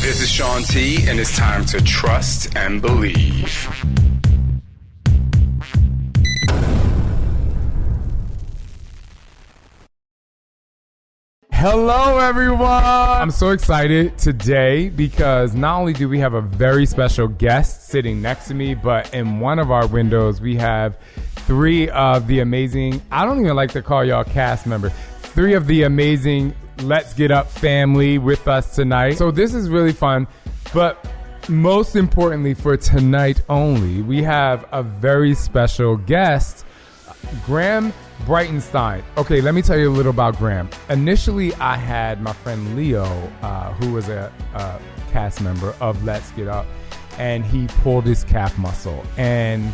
This is Shaun T, and it's time to trust and believe. Hello, everyone. I'm so excited today because not only do we have a very special guest sitting next to me, but in one of our windows, we have three of the amazing, I don't even like to call y'all cast members, three of the amazing Let's Get Up family with us tonight. So this is really fun, but most importantly for tonight only, we have a very special guest, Graham Breitenstein. Okay, let me tell you a little about Graham. Initially, I had my friend Leo, who was a cast member of Let's Get Up, and he pulled his calf muscle, and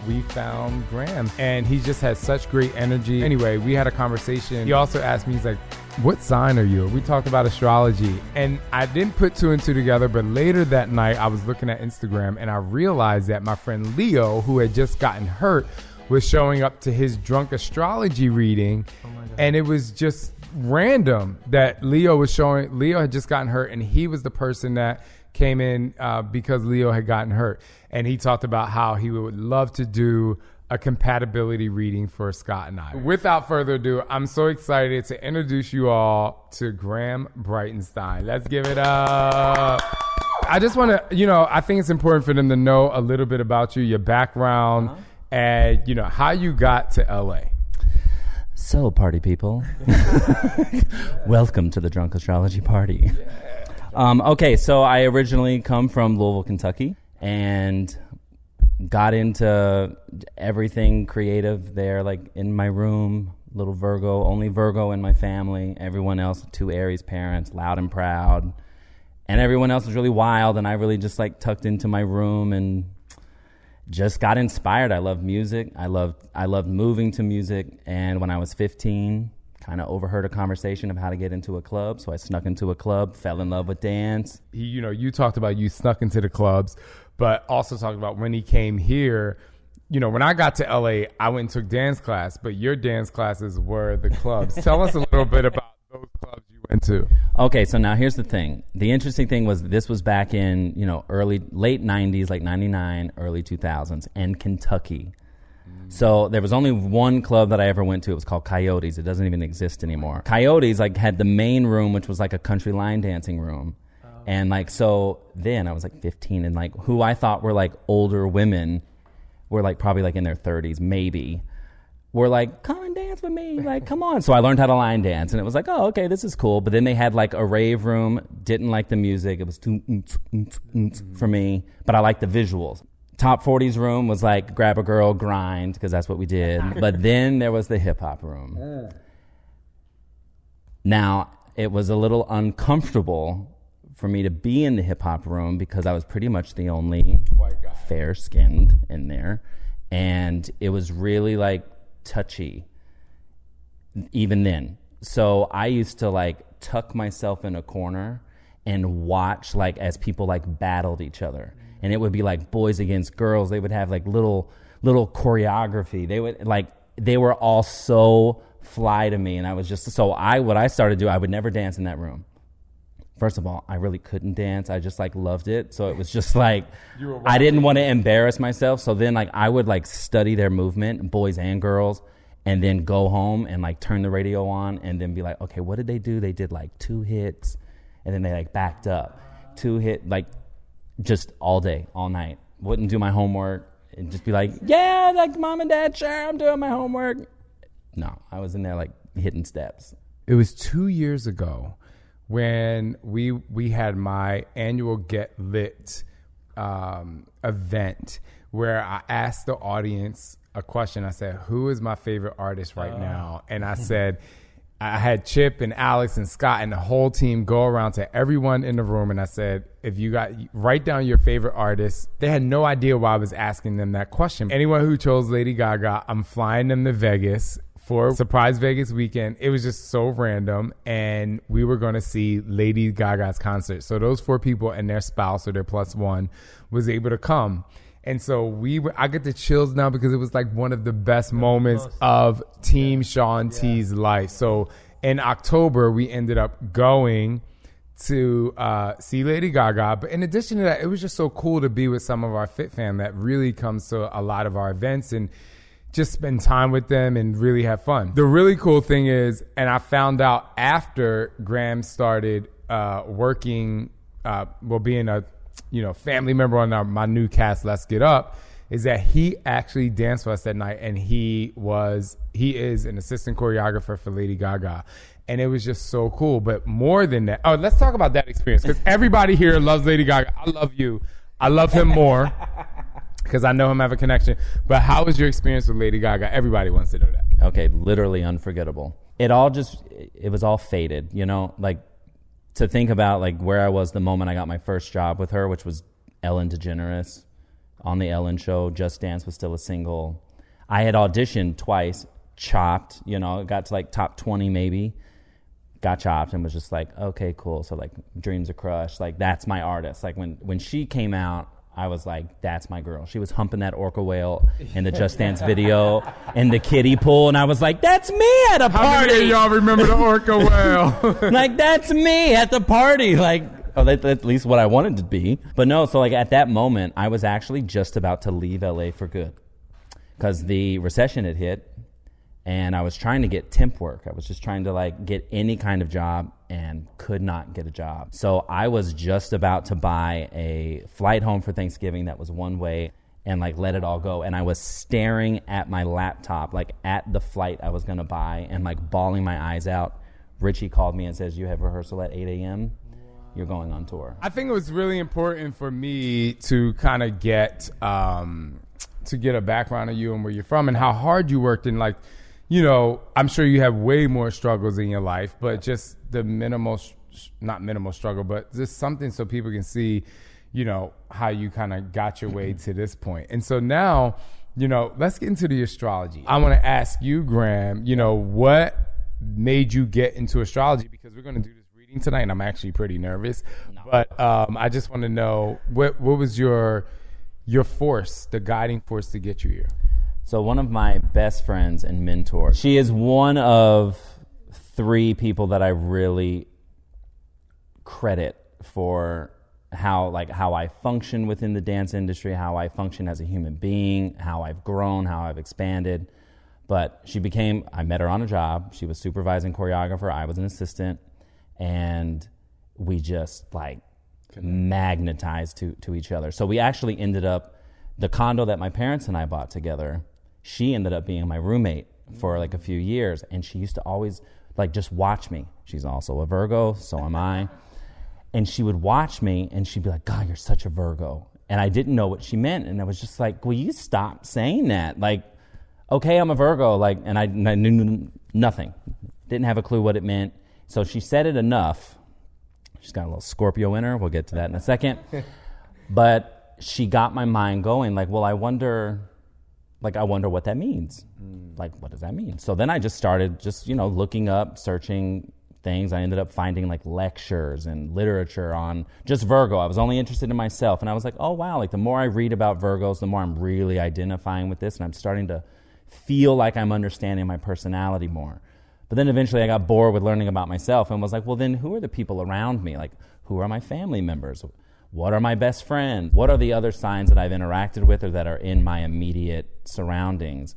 we found Graham, and he just had such great energy. Anyway, we had a conversation. He also asked me, he's like, what sign are you? We talked about astrology, and I didn't put two and two together, but later that night, I was looking at Instagram, and I realized that my friend Leo, who had just gotten hurt, was showing up to his drunk astrology reading. And it was just random that Leo had just gotten hurt, and he was the person that came in because Leo had gotten hurt. And he talked about how he would love to do a compatibility reading for Scott and I. Without further ado, I'm so excited to introduce you all to Graham Breitenstein. Let's give it up. I just want to, I think it's important for them to know a little bit about you, your background, and how you got to LA. So, party people, welcome to the Drunk Astrology Party. Okay, so I originally come from Louisville, Kentucky, and got into everything creative there, like in my room, little Virgo, only Virgo in my family. Everyone else, two Aries parents, loud and proud, and everyone else was really wild, and I really just like tucked into my room and just got inspired. I love music. I loved moving to music. And when I was 15, kind of overheard a conversation of how to get into a club. So I snuck into a club, fell in love with dance. You talked about you snuck into the clubs, but also talked about when he came here. When I got to LA, I went and took dance class, but your dance classes were the clubs. Tell us a little bit about those clubs you went to. Okay, so now here's the thing. The interesting thing was this was back in, late 90s, like 99, early 2000s, and Kentucky. So there was only one club that I ever went to. It was called Coyotes. It doesn't even exist anymore. Coyotes had the main room, which was like a country line dancing room. Oh. And so then I was 15, and who I thought were older women were probably in their 30s, maybe. Were come and dance with me, come on. So I learned how to line dance, and it was oh, okay, this is cool. But then they had a rave room, didn't like the music. It was too for me, but I liked the visuals. Top 40s room was grab a girl, grind, because that's what we did. But then there was the hip hop room. Now, it was a little uncomfortable for me to be in the hip hop room because I was pretty much the only white guy, fair skinned in there. And it was really touchy even then. So I used to tuck myself in a corner and watch as people battled each other. And it would be boys against girls. They would have little choreography. They would they were all so fly to me. And I was just, what I started to do, I would never dance in that room. First of all, I really couldn't dance. I just loved it. So it was just I didn't want to embarrass myself. So then I would study their movement, boys and girls, and then go home and turn the radio on and then be okay, what did they do? They did 2 hits, and then they backed up. 2 hit, just all day, all night. Wouldn't do my homework and just be yeah, mom and dad, sure, I'm doing my homework. No, I was in there hitting steps. It was 2 years ago when we had my annual Get Lit event where I asked the audience a question. I said, who is my favorite artist right now? And I said, I had Chip and Alex and Scott and the whole team go around to everyone in the room, and I said, write down your favorite artist. They had no idea why I was asking them that question. Anyone who chose Lady Gaga, I'm flying them to Vegas for surprise Vegas weekend. It was just so random, and we were going to see Lady Gaga's concert. So those 4 people and their spouse or their +1 was able to come. And so I get the chills now because it was one of the best moments of Team Shaun T's life. So in October, we ended up going to see Lady Gaga. But in addition to that, it was just so cool to be with some of our Fit fam that really comes to a lot of our events and just spend time with them and really have fun. The really cool thing is, and I found out after Graham started working, being a family member on my new cast, Let's Get Up, is that he actually danced for us that night, and he is an assistant choreographer for Lady Gaga. And it was just so cool. But more than that, let's talk about that experience, because everybody here loves Lady Gaga. I love you. I love him more because I know him, have a connection. But how was your experience with Lady Gaga? Everybody wants to know that. Okay, literally unforgettable. It was all fated, like to think about like where I was the moment I got my first job with her, which was Ellen DeGeneres on the Ellen show. Just Dance was still a single. I had auditioned twice, chopped, got to like top 20 maybe, got chopped, and was just like, okay, cool. So like Dreams Are Crushed, like that's my artist. Like when she came out, I was like, that's my girl. She was humping that orca whale in the Just Dance video in the kiddie pool, and I was like, that's me at a party. How many of y'all remember the orca whale? Like, that's me at the party. Like, that's at least what I wanted to be. But no, so like at that moment, I was actually just about to leave LA for good because the recession had hit, and I was trying to get temp work. I was just trying to like get any kind of job and could not get a job. So I was just about to buy a flight home for Thanksgiving that was one way and like let it all go. And I was staring at my laptop, like at the flight I was gonna buy, and like bawling my eyes out. Richie called me and says, you have rehearsal at 8 a.m. You're going on tour. I think it was really important for me to kind of get a background of you and where you're from and how hard you worked, and like, I'm sure you have way more struggles in your life, but just the not minimal struggle, but just something so people can see, how you kind of got your way to this point. And so now, let's get into the astrology. I want to ask you, Graham, what made you get into astrology? Because we're going to do this reading tonight, and I'm actually pretty nervous. No. But I just want to know, what was your force, the guiding force to get you here? So one of my best friends and mentors, she is one of 3 people that I really credit for how I function within the dance industry, how I function as a human being, how I've grown, how I've expanded. But I met her on a job. She was supervising choreographer. I was an assistant. And we just like magnetized to each other. So we actually ended up, the condo that my parents and I bought together, she ended up being my roommate for like a few years, and she used to always like just watch me. She's also a Virgo, so am I. And she would watch me and she'd be like, God, you're such a Virgo. And I didn't know what she meant. And I was just like, will you stop saying that? Like, okay, I'm a Virgo. Like, and I knew nothing. Didn't have a clue what it meant. So she said it enough. She's got a little Scorpio in her. We'll get to that in a second. But she got my mind going. Like, well, I wonder what that means. Like, what does that mean? So then I just started looking up, searching things. I ended up finding like lectures and literature on just Virgo. I was only interested in myself. And I was like, oh, wow. Like the more I read about Virgos, the more I'm really identifying with this. And I'm starting to feel like I'm understanding my personality more. But then eventually I got bored with learning about myself and was like, well, then who are the people around me? Like, who are my family members? What are my best friends? What are the other signs that I've interacted with or that are in my immediate surroundings?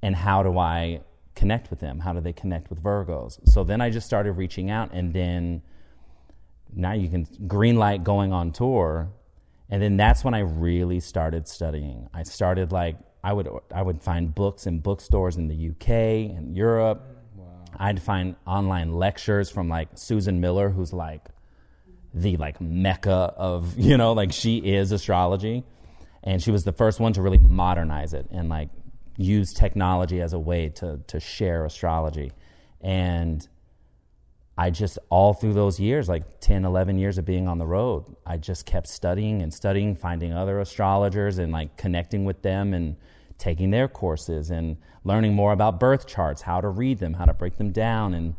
And how do I connect with them? How do they connect with Virgos? So then I just started reaching out, and then now you can green light going on tour. And then that's when I really started studying. I started I would find books in bookstores in the UK and Europe. Wow. I'd find online lectures from like Susan Miller, who's like the like mecca of, she is astrology. And she was the first one to really modernize it and like use technology as a way to share astrology. And I just, all through those years, like 10, 11 years of being on the road, I just kept studying, finding other astrologers and like connecting with them and taking their courses and learning more about birth charts, how to read them, how to break them down. And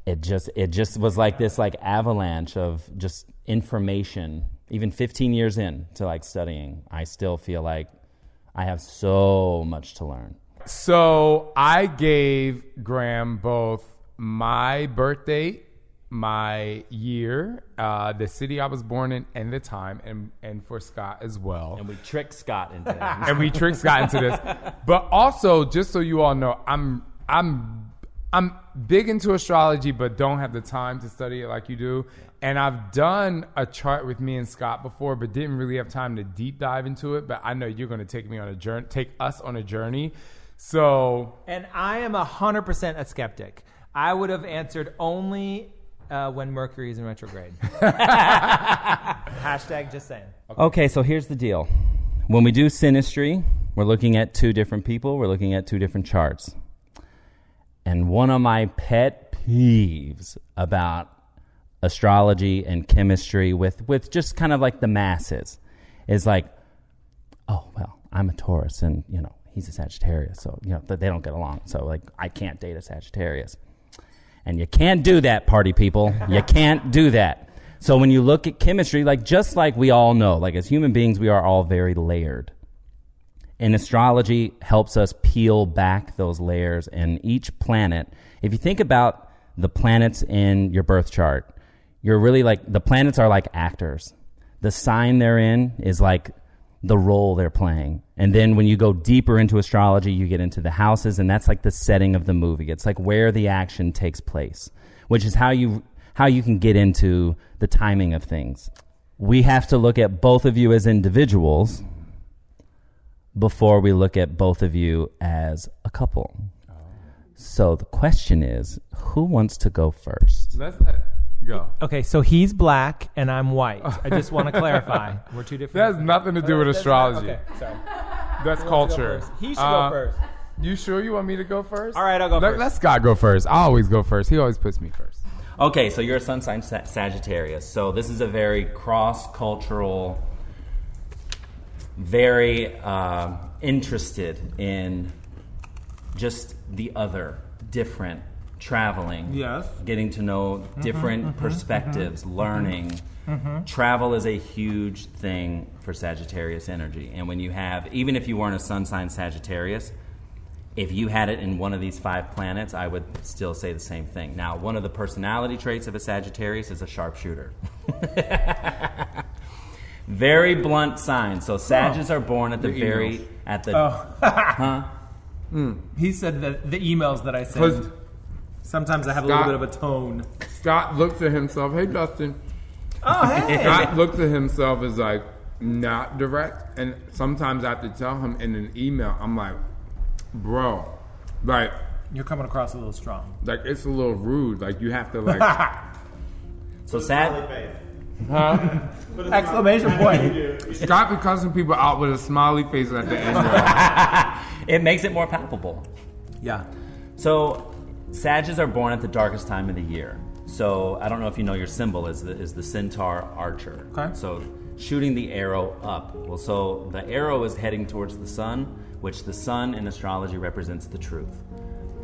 it just was like this like avalanche of just information. Even 15 years in to like studying, I still feel like I have so much to learn. So I gave Graham both my birth date my year, the city I was born in, and the time, and for Scott as well. And we tricked Scott into that. And we tricked Scott into this. But also, just so you all know, I'm big into astrology, but don't have the time to study it like you do. And I've done a chart with me and Scott before, but didn't really have time to deep dive into it. But I know you're going to take us on a journey. So, and I am 100% a skeptic. I would have answered only when Mercury is in retrograde. Hashtag just saying. Okay, so here's the deal. When we do synastry, we're looking at two different people. We're looking at two different charts. And one of my pet peeves about astrology and chemistry with just kind of like the masses is like, oh, well, I'm a Taurus and, he's a Sagittarius, so, they don't get along. So, like, I can't date a Sagittarius. And you can't do that, party people. You can't do that. So when you look at chemistry, just like we all know, as human beings, we are all very layered. And astrology helps us peel back those layers. And each planet, if you think about the planets in your birth chart, you're really the planets are like actors. The sign they're in is like the role they're playing. And then when you go deeper into astrology, you get into the houses, and that's like the setting of the movie. It's like where the action takes place, which is how you can get into the timing of things. We have to look at both of you as individuals before we look at both of you as a couple. Oh. So the question is, who wants to go first? Let's go. Okay, so he's black and I'm white. I just want to clarify. We're two different. That has nothing to do with astrology. Okay, sorry. That's culture. He should go first. You sure you want me to go first? All right, I'll go first. Let Scott go first. I always go first. He always puts me first. Okay, so you're a sun sign Sagittarius. So this is a very cross-cultural, very interested in just the other, different, traveling, yes, getting to know different perspectives, learning. Travel is a huge thing for Sagittarius energy. And when you have, even if you weren't a sun sign Sagittarius, if you had it in one of these 5 planets, I would still say the same thing. Now, one of the personality traits of a Sagittarius is a sharpshooter. Very blunt sign. So Sagittarius are born at the He said that the emails that I send, sometimes I have a little bit of a tone. Scott looks at himself. Hey, Dustin. Oh, hey. Scott looks at himself as not direct. And sometimes I have to tell him in an email, I'm like, bro, you're coming across a little strong. It's a little rude. You have to So sad. Huh? Exclamation point. Scott be cussing people out with a smiley face at the end. It makes it more palpable. Yeah. So Sagittarius are born at the darkest time of the year. So I don't know if you know your symbol is the centaur archer. Okay. So shooting the arrow up. Well, so the arrow is heading towards the sun, which the sun in astrology represents the truth.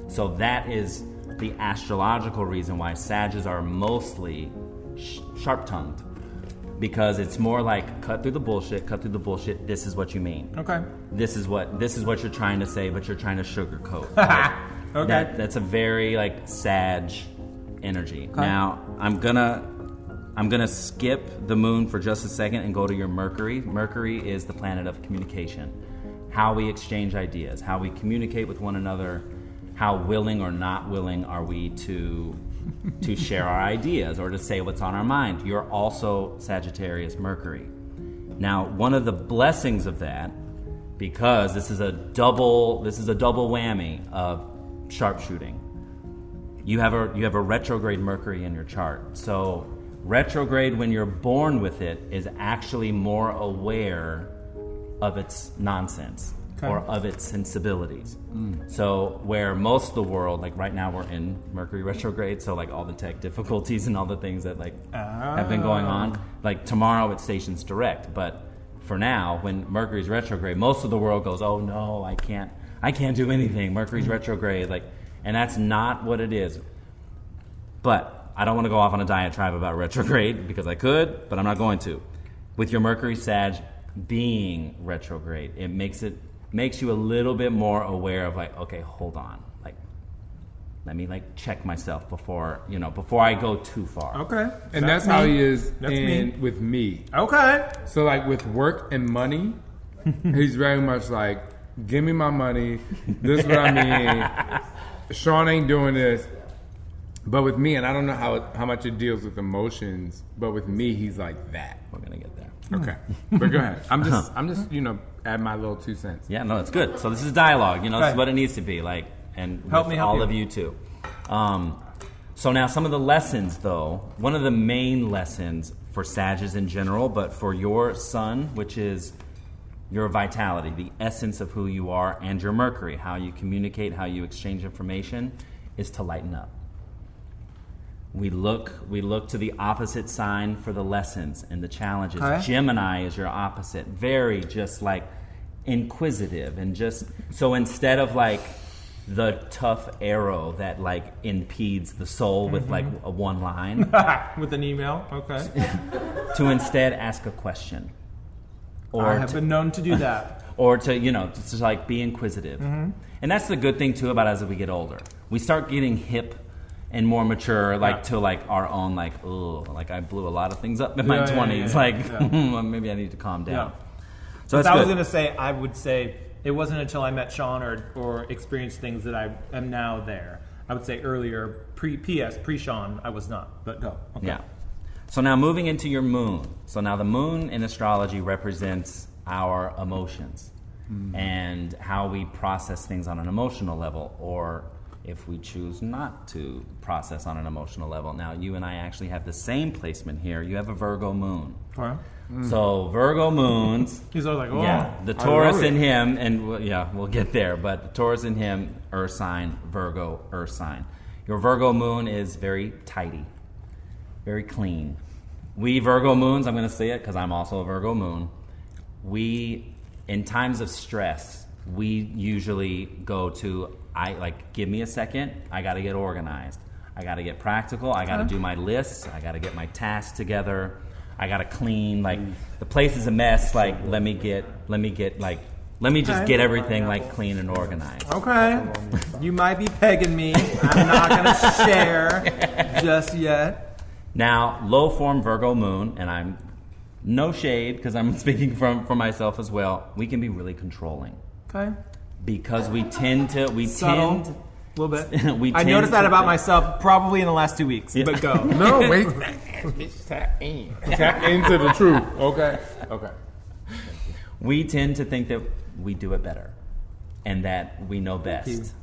So that is the astrological reason why Sagittarius are mostly sharp-tongued, because it's more like cut through the bullshit, this is what you mean. Okay. This is what you're trying to say, but you're trying to sugarcoat. Okay. That's a very Sag energy. Okay. Now, I'm gonna skip the moon for just a second and go to your Mercury. Mercury is the planet of communication. How we exchange ideas, how we communicate with one another, how willing or not willing are we to share our ideas or to say what's on our mind. You're also Sagittarius Mercury. Now, one of the blessings of that, because this is a double whammy of sharpshooting. You have a retrograde Mercury in your chart. So retrograde, when you're born with it, is actually more aware of its nonsense. Okay. Or of its sensibilities. So where most of the world, right now we're in Mercury retrograde, so all the tech difficulties and all the things that have been going on, tomorrow it stations direct. But for now, when Mercury's retrograde, most of the world goes, oh no, I can't do anything. Mercury's retrograde, and that's not what it is. But I don't want to go off on a diatribe about retrograde because I could, but I'm not going to. With your Mercury Sag being retrograde, it makes you a little bit more aware of okay, hold on. Let me like check myself before I go too far. Okay. And that's how he is me. with me. Okay. So like with work and money, he's very much like, give me my money. This is what I mean. Shaun ain't doing this. But with me, and I don't know how much it deals with emotions, but with me, he's like that. We're gonna get there. Okay. But go ahead. I'm just add my little 2 cents. Yeah, no, it's good. So this is dialogue. This is what it needs to be like, and help all you. of you too. So now some of the lessons, though. One of the main lessons for Sagittarius in general, but for your sun, which is your vitality, the essence of who you are, and your Mercury, how you communicate, how you exchange information, is to lighten up. We look to the opposite sign for the lessons and the challenges. Okay. Gemini is your opposite, very just like inquisitive, and just so instead of like the tough arrow that like impedes the soul with like a one line with an email, okay, to instead ask a question. Or I have been known to do that. Or to just like be inquisitive. And that's the good thing too about as we get older. We start getting hip and more mature, like to like our own, like, oh, like I blew a lot of things up in my 20s. Maybe I need to calm down. So that's I was good. going to say, I would say it wasn't until I met Shaun or experienced things that I am now there. I would say earlier, pre-Shaun, I was not. But go. Okay. Yeah. So now moving into your moon. So now the moon in astrology represents our emotions and how we process things on an emotional level, or if we choose not to process on an emotional level. Now, you and I actually have the same placement here. You have a Virgo moon. Right. So Virgo moons. He's always like, oh. Yeah, the Taurus in him, and we'll get there, but the Taurus in him, earth sign, Virgo, earth sign. Your Virgo moon is very tidy, very clean. We Virgo moons, I'm going to say it because I'm also a Virgo moon, we, in times of stress, we usually go to, give me a second, I got to get organized. I got to get practical, I got to do my lists, I got to get my tasks together, I got to clean, the place is a mess, let me just get everything clean and organized. Okay. You might be pegging me. I'm not going to share just yet. Now, low form Virgo moon, and I'm no shade because I'm speaking for myself as well, we can be really controlling. Okay. Because we tend to... A little bit. I noticed that about myself probably in the last 2 weeks. Yeah. But go. No, wait. Tap in. Tap into the truth. Okay. We tend to think that we do it better and that we know best.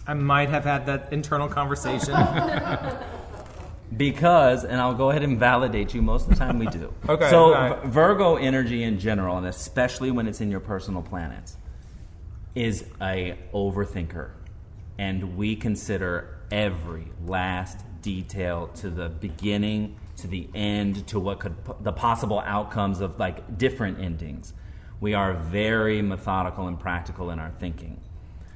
I might have had that internal conversation. Because, and I'll go ahead and validate you, most of the time we do. Okay. So right. Virgo energy in general, and especially when it's in your personal planets, is a overthinker. And we consider every last detail to the beginning, to the end, to what could the possible outcomes of different endings. We are very methodical and practical in our thinking.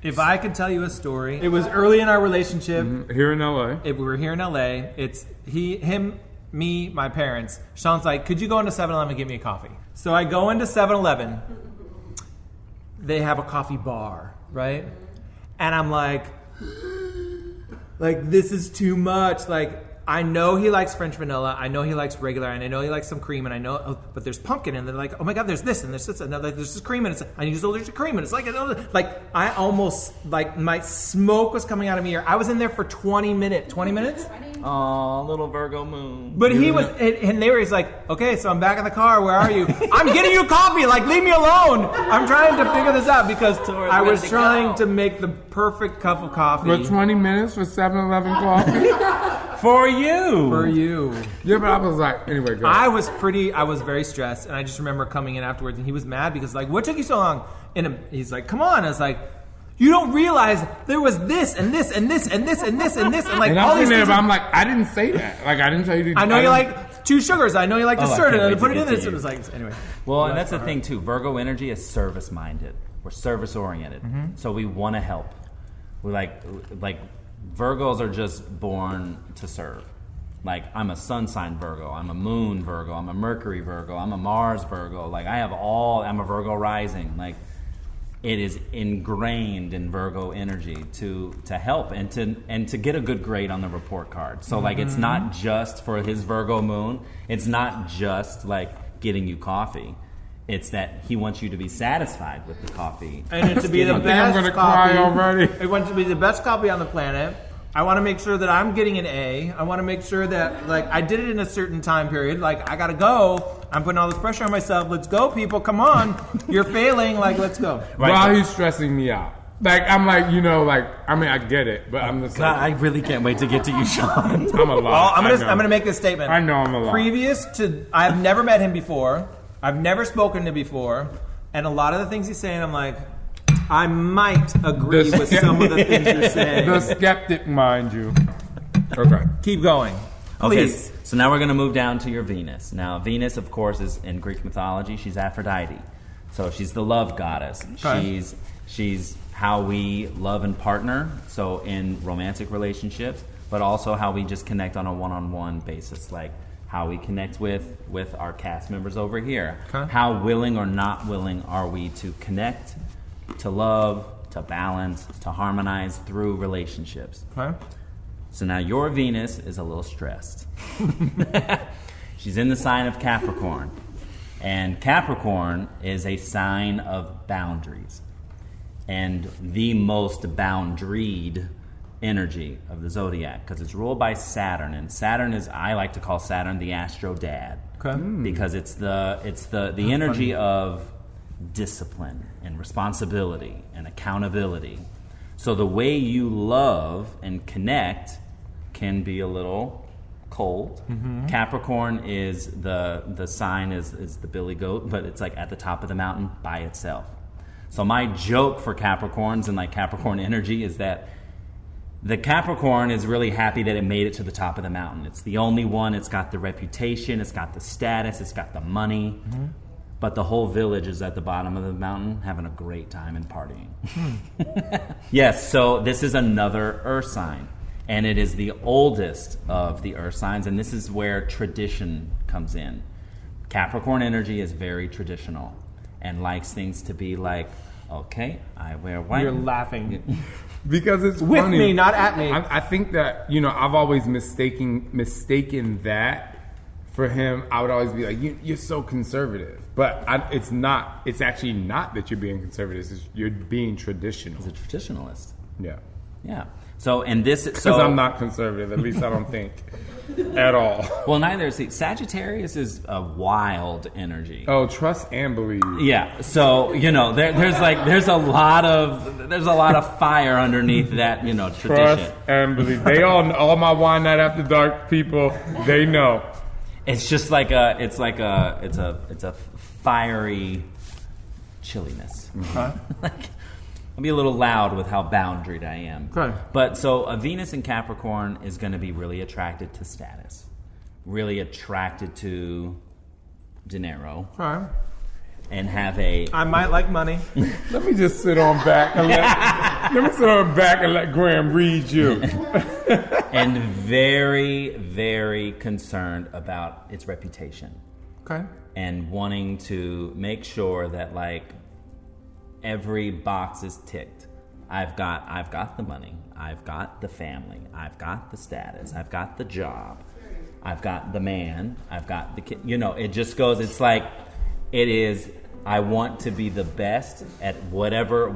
If I could tell you a story, it was early in our relationship. Here in LA. We were here in LA. It's him, me, my parents. Shaun's like, could you go into 7-Eleven and get me a coffee? So I go into 7-Eleven. They have a coffee bar, right? And I'm like, this is too much. I know he likes French vanilla. I know he likes regular. And I know he likes some cream. And I know, but there's pumpkin. And they're like, oh my God, there's this and there's this. And there's this cream. And I use allergic cream. And it's I almost, my smoke was coming out of my ear. I was in there for 20 minutes. 20 minutes? Aw, little Virgo moon. But he was, and he's like, okay, so I'm back in the car. Where are you? I'm getting you coffee. Leave me alone. I'm trying to figure this out because I was trying to make the perfect cup of coffee. For 20 minutes for 7-Eleven coffee? For you. Yeah, but I was like, anyway, go. I was very stressed, and I just remember coming in afterwards, and he was mad because what took you so long? And he's like, come on. I was like, you don't realize there was this and this and this and this and this and this and and all I'm these there, things. but I'm like, I didn't say that. I didn't tell you to. I know you like 2 sugars. I know you like dessert, and I put it in this. It was anyway. Well, and that's the thing too. Virgo energy is service minded. We're service oriented, so we want to help. We like Virgos are just born to serve. I'm a sun sign Virgo, I'm a moon Virgo, I'm a Mercury Virgo, I'm a Mars Virgo. I'm a Virgo rising. it is ingrained in Virgo energy to help and to get a good grade on the report card. So like it's not just for his Virgo moon, it's not just like getting you coffee. It's that he wants you to be satisfied with the coffee. And it to be the best I'm gonna cry already. I want it to be the best coffee on the planet. I want to make sure that I'm getting an A. I want to make sure that, like, I did it in a certain time period. Like, I got to go. I'm putting all this pressure on myself. Let's go, people. Come on. You're failing. Like, let's go. Right. While he's stressing me out. Like, I'm like, you know, like, I mean, I get it, but I'm just God, like, I really can't wait to get to you, Shaun. I'm a lot. I'm gonna make this statement. I know I'm a lot. Previous to, I've never met him before. I've never spoken to him before. And a lot of the things he's saying, I'm like, I might agree with some of the things you're saying. The skeptic, mind you. Okay. Keep going. Please. Okay, so now we're going to move down to your Venus. Now, Venus, of course, is in Greek mythology. She's Aphrodite. So she's the love goddess. Okay. She's how we love and partner, so in romantic relationships, but also how we just connect on a one-on-one basis, like how we connect with our cast members over here. Okay. How willing or not willing are we to connect, to love, to balance, to harmonize through relationships. Okay. So now your Venus is a little stressed. She's in the sign of Capricorn. And Capricorn is a sign of boundaries. And the most boundaried energy of the zodiac, because it's ruled by Saturn. And Saturn is, I like to call Saturn the astro dad. Okay. Because it's the energy of discipline and responsibility and accountability. So the way you love and connect can be a little cold. Capricorn is the sign is the billy goat, but it's like at the top of the mountain by itself. So my joke for Capricorns and like Capricorn energy is that the Capricorn is really happy that it made it to the top of the mountain. It's the only one. It's got the reputation. It's got the status. It's got the money. But the whole village is at the bottom of the mountain having a great time and partying. Yes, so this is another earth sign. And it is the oldest of the earth signs. And this is where tradition comes in. Capricorn energy is very traditional and likes things to be like, okay, I wear white. You're laughing. Because it's With funny. me, not at me. I think that, you know, I've always mistaken that for him. I would always be like, you're so conservative. But it's actually not that you're being conservative. You're being traditional. He's a traditionalist. Yeah. Yeah. So, and this... Because so, I'm not conservative. At least I don't think at all. Well, neither is he. Sagittarius is a wild energy. Oh, trust and believe. Yeah. So, you know, there's a lot of fire underneath that, you know, tradition. Trust and believe. They all my Wine Night After Dark people, they know. It's just like it's a fiery chilliness. Like, I'll be a little loud with how boundaried I am. Okay. But so a Venus in Capricorn is going to be really attracted to status, really attracted to dinero, Okay. and have a... I might like money. Let me just sit on back and let Graham read you. and very, very concerned about its reputation. Okay. And wanting to make sure that like every box is ticked. I've got the money, I've got the family, I've got the status, I've got the job, I've got the man, I've got the kid. You know, it just goes, it's like it is, I want to be the best at whatever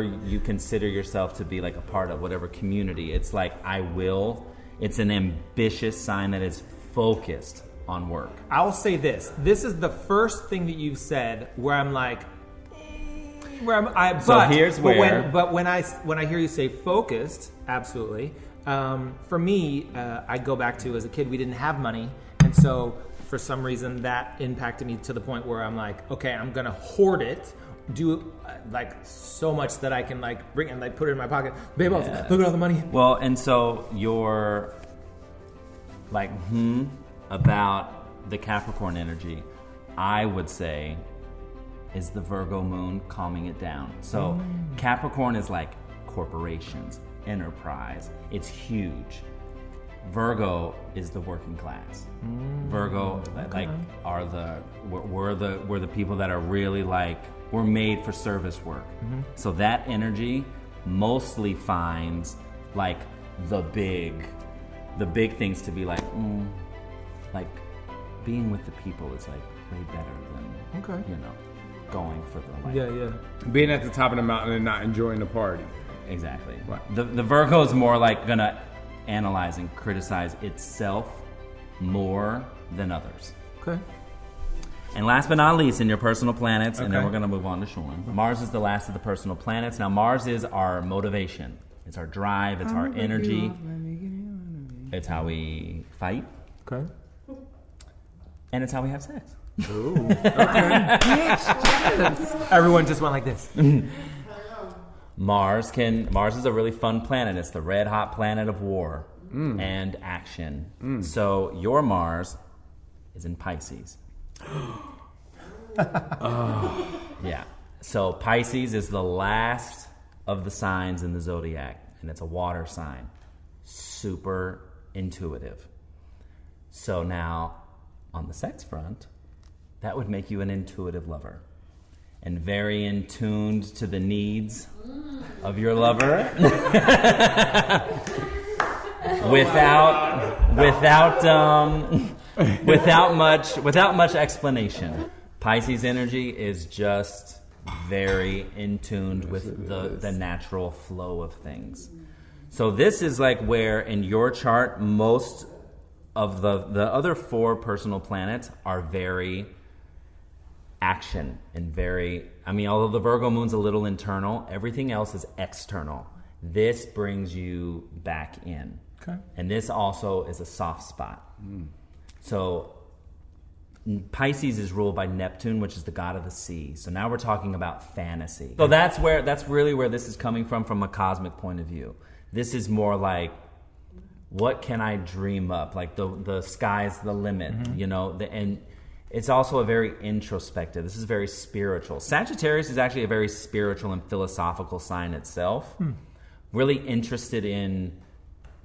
you consider yourself to be like a part of, whatever community. It's like it's an ambitious sign that is focused on work. I'll say this. This is the first thing that you've said where I'm like, when I hear you say focused, absolutely. For me, I go back to as a kid, we didn't have money. And so for some reason that impacted me to the point where I'm like, okay, I'm going to hoard it, do like so much that I can like bring and like put it in my pocket. Babe, look at all the money. Well, and so you're like, about the Capricorn energy, I would say is the Virgo moon calming it down. So Capricorn is like corporations, enterprise. It's huge. Virgo is the working class. Virgo, like, we're the people that are really like, we're made for service work. So that energy mostly finds like the big things to be like being with the people is like way better than going for the like Being at the top of the mountain and not enjoying the party. exactly. Right. The Virgo is more like gonna analyze and criticize itself more than others. Okay. And last but not least, in your personal planets, and then we're going to move on to Shaun. Mars is the last of the personal planets. Now, Mars is our motivation. It's our drive. It's our energy. It's how we fight. Okay. And it's how we have sex. Ooh. Okay. Everyone just went like this. Mars is a really fun planet. It's the red hot planet of war and action. So your Mars is in Pisces. Yeah. So Pisces is the last of the signs in the zodiac, and it's a water sign. Super intuitive. So now, on the sex front, that would make you an intuitive lover and very in tuned to the needs of your lover. without much explanation. Pisces energy is just very in tuned with the natural flow of things. So this is like where in your chart most of the other 4 personal planets are very action and very, although the Virgo moon's a little internal, everything else is external. This brings you back in. Okay. And this also is a soft spot. So Pisces is ruled by Neptune, which is the god of the sea. So now we're talking about fantasy. So that's really where this is coming from a cosmic point of view. This is more like, what can I dream up? Like the sky's the limit, and it's also a very introspective. This is very spiritual. Sagittarius is actually a very spiritual and philosophical sign itself. Really interested in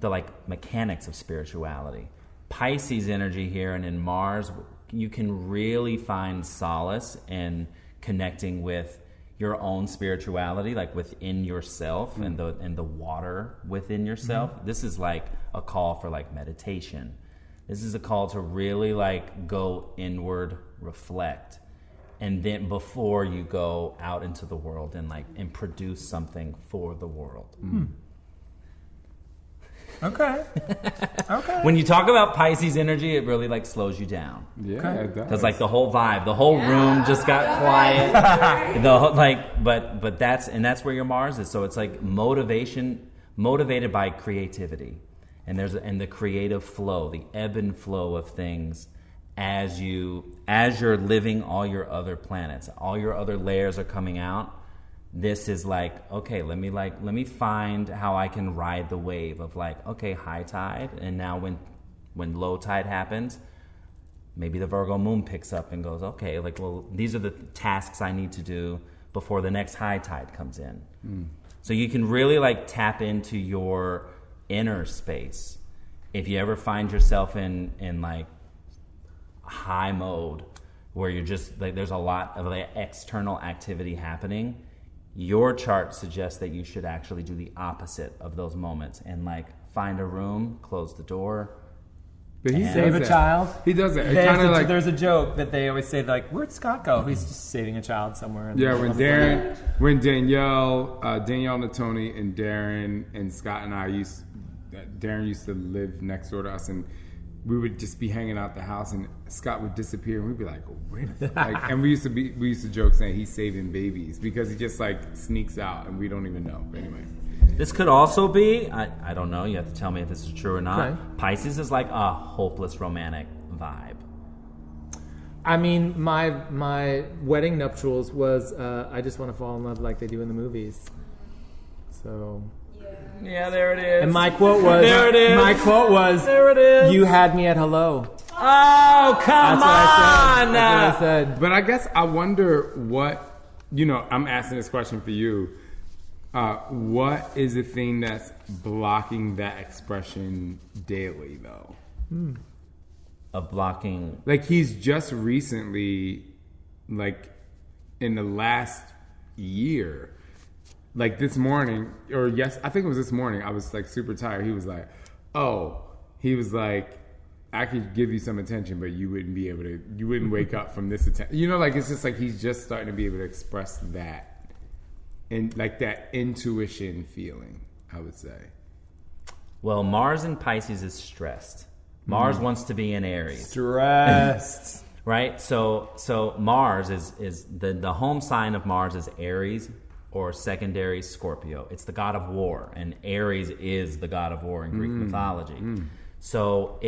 the mechanics of spirituality. Pisces energy here and in Mars, you can really find solace in connecting with your own spirituality, like within yourself and the water within yourself. This is like a call for meditation. This is a call to really go inward, reflect, and then before you go out into the world and produce something for the world. Okay. When you talk about Pisces energy, it really slows you down. Yeah, it does. Because the whole vibe, the whole room just got quiet. But that's where your Mars is. So it's motivated by creativity, and the creative flow, the ebb and flow of things as you're living all your other planets, all your other layers are coming out. This is okay, let me find how I can ride the wave of high tide, and now when low tide happens, maybe the Virgo moon picks up and goes, okay, these are the tasks I need to do before the next high tide comes in. So you can really tap into your inner space. If you ever find yourself in high mode where you're just there's a lot of external activity happening, your chart suggests that you should actually do the opposite of those moments and find a room, close the door. But he Save a child. He does it. There's a joke that they always say where'd Scott go? He's just saving a child somewhere. Yeah, when Danielle Natoni and Darren and Scott and Darren used to live next door to us, and we would just be hanging out the house, and Scott would disappear, and we'd be like, where the fuck? And we used to joke saying he's saving babies because he just sneaks out and we don't even know. But anyway, this could also be, I don't know, you have to tell me if this is true or not. Okay. Pisces is a hopeless romantic vibe. My wedding nuptials was I just want to fall in love like they do in the movies. So yeah, there it is. And my quote was there it is. My quote was there it is. You had me at hello. Oh, come on. That's what I said. But I guess I wonder what, I'm asking this question for you. What is the thing that's blocking that expression daily, though? Of blocking. Like, he's just recently, like, in the last year, like this morning, or yes, I think it was this morning, I was like super tired. He was like, I could give you some attention, but you wouldn't wake up from this attention. You know, like, it's just like he's just starting to be able to express that. And like that intuition feeling, I would say. Well, Mars in Pisces is stressed. Mars wants to be in Aries. Stressed. Right? So Mars is the home sign of Mars is Aries or secondary Scorpio. It's the god of war, and Aries is the god of war in Greek mythology. So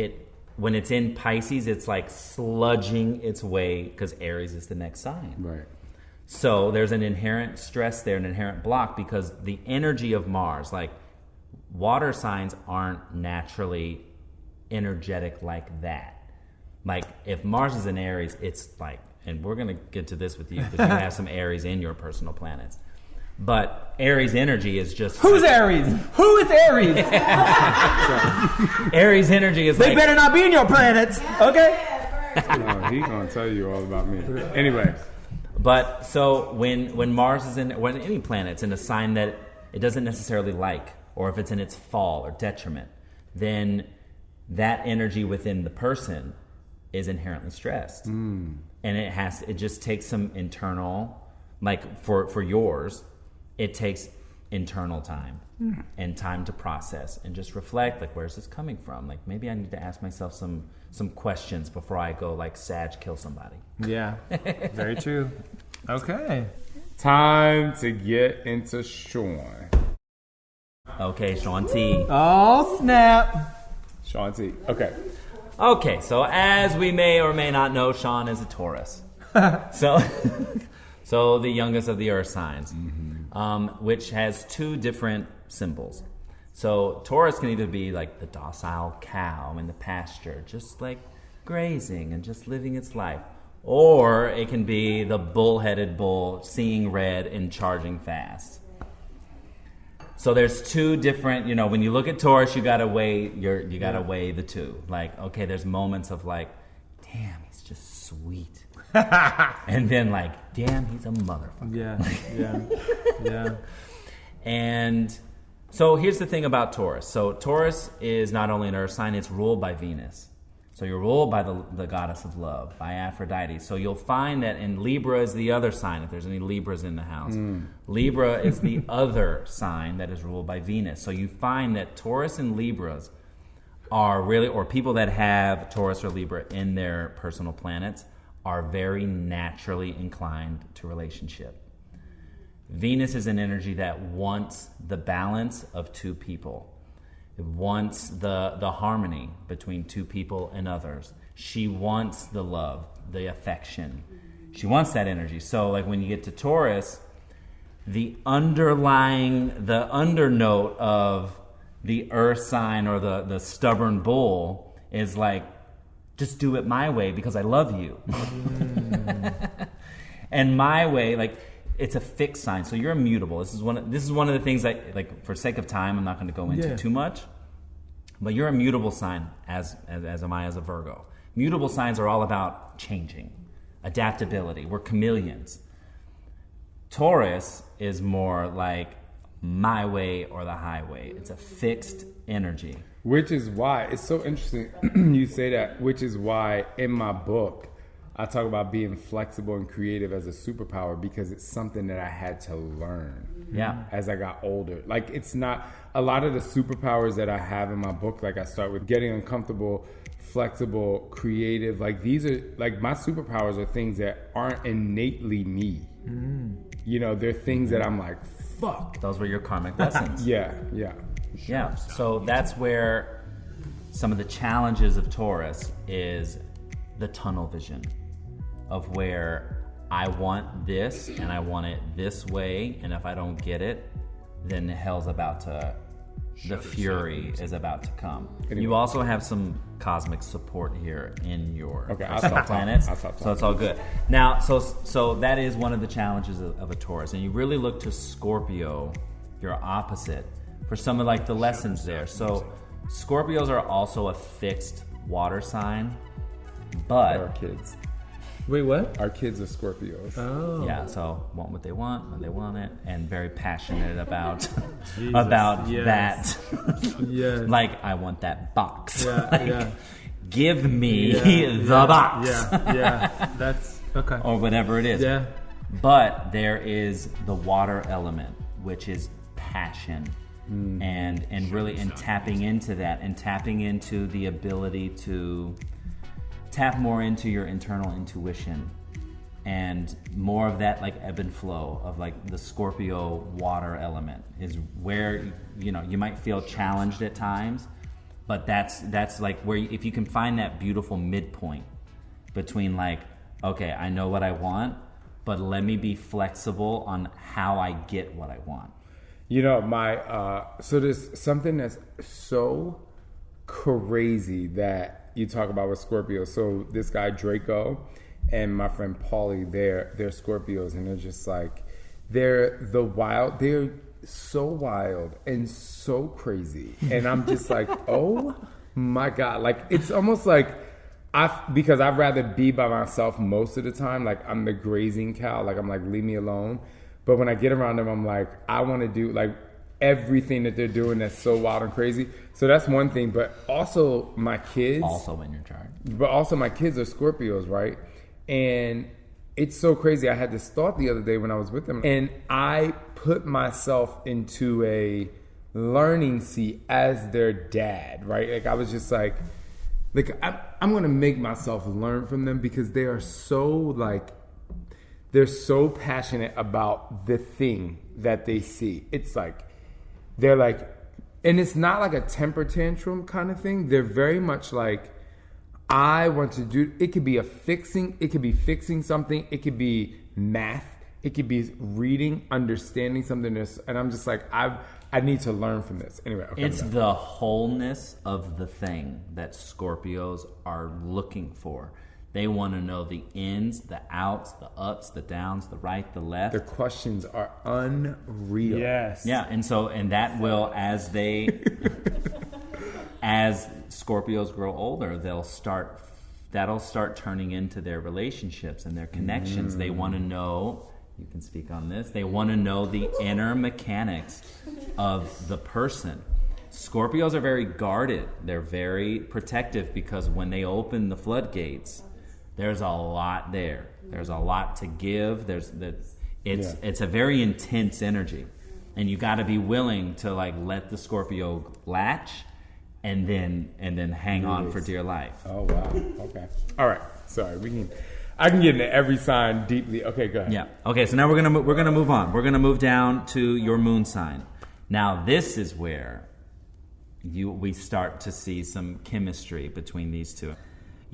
when it's in Pisces, it's like sludging its way because Aries is the next sign. Right. So there's an inherent stress there, an inherent block, because the energy of Mars, like water signs aren't naturally energetic like that. Like if Mars is in Aries, it's like, and we're going to get to this with you because you have some Aries in your personal planets. But Aries energy is just... Who's Aries? Who is Aries? Aries energy is they better not be in your planets, okay? No, he's going to tell you all about me. Anyway. But so when Mars is when any planet's in a sign that it doesn't necessarily like, or if it's in its fall or detriment, then that energy within the person is inherently stressed. And it just takes some internal, like for yours, it takes internal time and time to process and just reflect, like, where's this coming from? Like, maybe I need to ask myself some questions before I go like Sag kill somebody. Yeah, very true. Okay. Time to get into Shaun. Okay, Shaun T. Oh, snap. Shaun T. Okay. Okay, so as we may or may not know, Shaun is a Taurus. So the youngest of the earth signs, which has two different symbols. So Taurus can either be like the docile cow in the pasture, just like grazing and just living its life. Or it can be the bull-headed bull, seeing red and charging fast. So there's two different, when you look at Taurus, you gotta weigh weigh the two. Like, okay, there's moments of like, damn, he's just sweet. And then like, damn, he's a motherfucker. Yeah. And so here's the thing about Taurus. So Taurus is not only an earth sign, it's ruled by Venus. So you're ruled by the goddess of love, by Aphrodite. So you'll find that in Libra is the other sign, if there's any Libras in the house. Libra is the other sign that is ruled by Venus. So you find that Taurus and Libras are really, or people that have Taurus or Libra in their personal planets, are very naturally inclined to relationship. Venus is an energy that wants the balance of two people. It wants the harmony between two people and others. She wants the love, the affection. She wants that energy. So like when you get to Taurus, the undernote of the earth sign or the stubborn bull is like, just do it my way because I love you. And my way, like, it's a fixed sign, so you're immutable. This is one of the things that, like, for sake of time, I'm not going to go into too much. But you're a mutable sign, as am I as a Virgo. Mutable signs are all about changing, adaptability. We're chameleons. Taurus is more like my way or the highway. It's a fixed energy. Which is why it's so interesting you say that, which is why in my book I talk about being flexible and creative as a superpower, because it's something that I had to learn as I got older. Like, it's not a lot of the superpowers that I have in my book. Like, I start with getting uncomfortable, flexible, creative. Like, these are, like, my superpowers are things that aren't innately me. They're things that I'm like, fuck. Those were your karmic lessons. Yeah. So that's where some of the challenges of Taurus is the tunnel vision of where I want this and I want it this way, and if I don't get it, then hell's about to, the fury is about to come. Anyway. You also have some cosmic support here in your planets, so it's all good. Now, so that is one of the challenges of a Taurus, and you really look to Scorpio your opposite for some of like the lessons there. So Scorpios are also a fixed water sign, but Our kids. Wait, what? Our kids are Scorpios. Oh. yeah, so want what they want when they want it, and very passionate about yes. that. Yeah. Like, I want that box. Yeah, Like, yeah. give me the yeah, box. Yeah. That's okay. Or whatever it is. Yeah. But there is the water element, which is passion. And really tapping into that, and tapping into the ability to tap more into your internal intuition, and more of that like ebb and flow of like the Scorpio water element is where you might feel challenged at times, but that's like where if you can find that beautiful midpoint between like, okay, I know what I want, but let me be flexible on how I get what I want. So there's something that's so crazy that you talk about with Scorpio. So this guy Draco and my friend Paulie, they're Scorpios, and they're just like, they're so wild and so crazy. And I'm just like, oh my God. Like, it's almost like, because I'd rather be by myself most of the time. Like, I'm the grazing cow. Like, I'm like, leave me alone. But when I get around them, I'm like, I want to do like everything that they're doing that's so wild and crazy. So that's one thing. But also my kids. Also in your chart. But also my kids are Scorpios, right? And it's so crazy. I had this thought the other day when I was with them. And I put myself into a learning seat as their dad, right? Like, I was just like I'm going to make myself learn from them, because they are so they're so passionate about the thing that they see. It's like, they're like, and it's not like a temper tantrum kind of thing. They're very much like, I want to do, it could be fixing something. It could be math. It could be reading, understanding something. And I'm just like, I need to learn from this. Anyway. Okay, it's the wholeness of the thing that Scorpios are looking for. They want to know the ins, the outs, the ups, the downs, the right, the left. Their questions are unreal. Yes. Yeah, and that will, as Scorpios grow older, that'll start turning into their relationships and their connections. They want to know, you can speak on this, they want to know the inner mechanics of the person. Scorpios are very guarded. They're very protective, because when they open the floodgates, there's a lot there. There's a lot to give. It's a very intense energy, and you got to be willing to like let the Scorpio latch, and then hang on for dear life. Oh wow. Okay. All right. Sorry. I can get into every sign deeply. Okay. Go ahead. Yeah. Okay. So now we're gonna move on. We're gonna move down to your moon sign. Now this is where we start to see some chemistry between these two.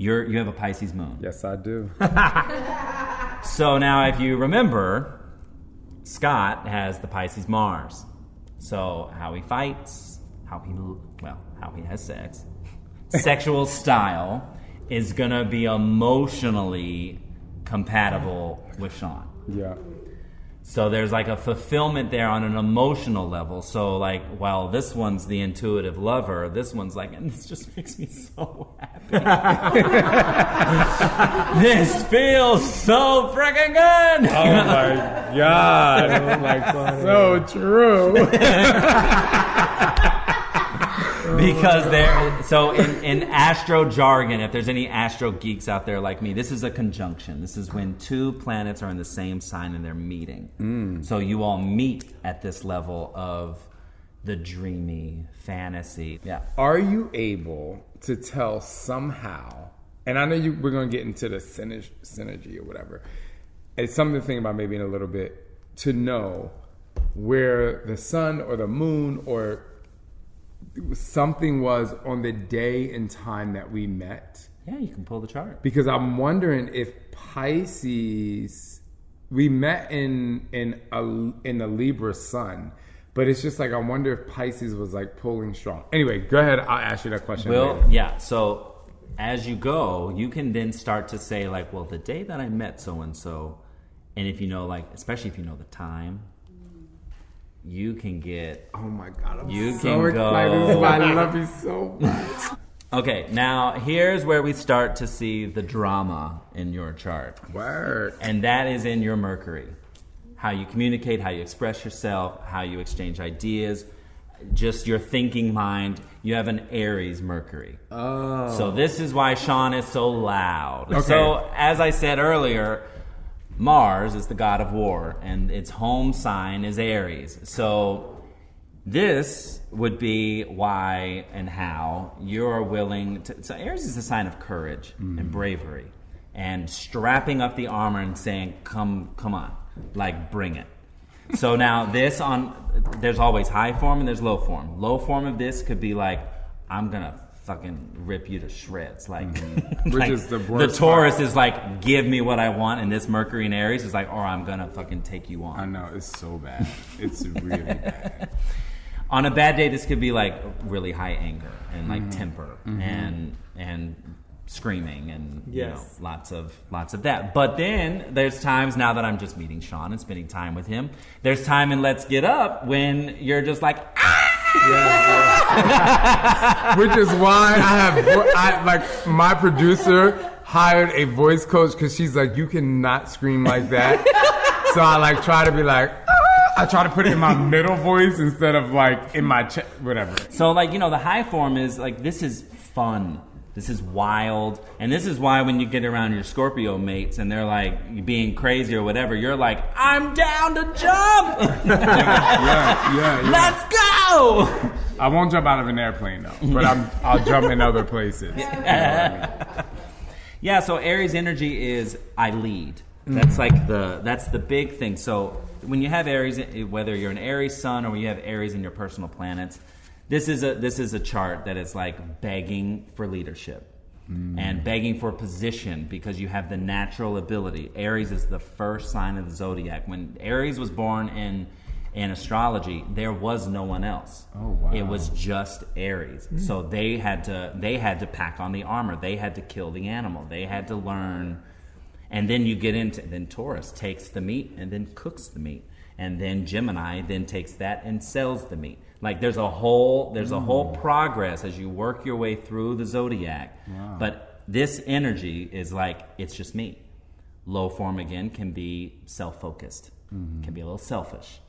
You have a Pisces moon. Yes, I do. So now, if you remember, Scott has the Pisces Mars. So how he fights, how he has sex, sexual style is gonna be emotionally compatible with Shaun. Yeah. So there's like a fulfillment there on an emotional level. So like, while this one's the intuitive lover, this one's like, and this just makes me so happy. This feels so freaking good. Oh my God. So true. Because so in astro jargon, if there's any astro geeks out there like me, this is a conjunction. This is when two planets are in the same sign and they're meeting. So you all meet at this level of the dreamy fantasy. Yeah. Are you able to tell somehow, and I know we're going to get into the synergy or whatever, it's something to think about maybe in a little bit, to know where the sun or the moon or something was on the day and time that we met? Yeah, you can pull the chart. Because I'm wondering if Pisces, we met in a Libra sun, but it's just like, I wonder if Pisces was like pulling strong. Anyway, go ahead. I'll ask you that question later. Yeah. So as you go, you can then start to say like, well, the day that I met so-and-so, and if you know, like, especially if you know the time, you can get. Oh my God, I'm You so can excited. go. This is why I love you so much. Okay, now here's where we start to see the drama in your chart. Word. And that is in your Mercury. How you communicate, how you express yourself, how you exchange ideas, just your thinking mind. You have an Aries Mercury. Oh. So this is why Shaun is so loud. Okay. So as I said earlier, Mars is the god of war, and its home sign is Aries. So this would be why and how you're willing to... So Aries is a sign of courage and bravery and strapping up the armor and saying, come on, like bring it. So now there's always high form and there's low form. Low form of this could be like, I'm going to fucking rip you to shreds. Like, Which like is the the worst Taurus part. is like, give me what I want. And this Mercury and Aries is like, or I'm going to fucking take you on. I know, it's so bad. It's really bad. On a bad day, this could be like really high anger and like temper and screaming and Yes. you know, lots of that. But then there's times now that I'm just meeting Shaun and spending time with him. There's time in Let's Get Up when you're just like, Which is why I like my producer hired a voice coach because she's like, you cannot scream like that. So I like try to be like, I try to put it in my middle voice instead of like in my whatever. So like, you know, the high form is like, this is fun. This is wild. And this is why when you get around your Scorpio mates and they're like being crazy or whatever, you're like, I'm down to jump. Yeah. Let's go. I won't jump out of an airplane though, but I'll jump in other places. Yeah, so Aries energy is I lead. That's like that's the big thing. So when you have Aries, whether you're an Aries sun or when you have Aries in your personal planets, this is a chart that is like begging for leadership and begging for position because you have the natural ability. Aries is the first sign of the zodiac. When Aries was born in astrology, there was no one else. Oh, wow. It was just Aries. So they had to pack on the armor. They had to kill the animal. They had to learn. And then you get into, then Taurus takes the meat and then cooks the meat. And then Gemini then takes that and sells the meat. Like there's a whole progress as you work your way through the zodiac. Wow. But this energy is like, it's just me. Low form again can be self-focused, can be a little selfish.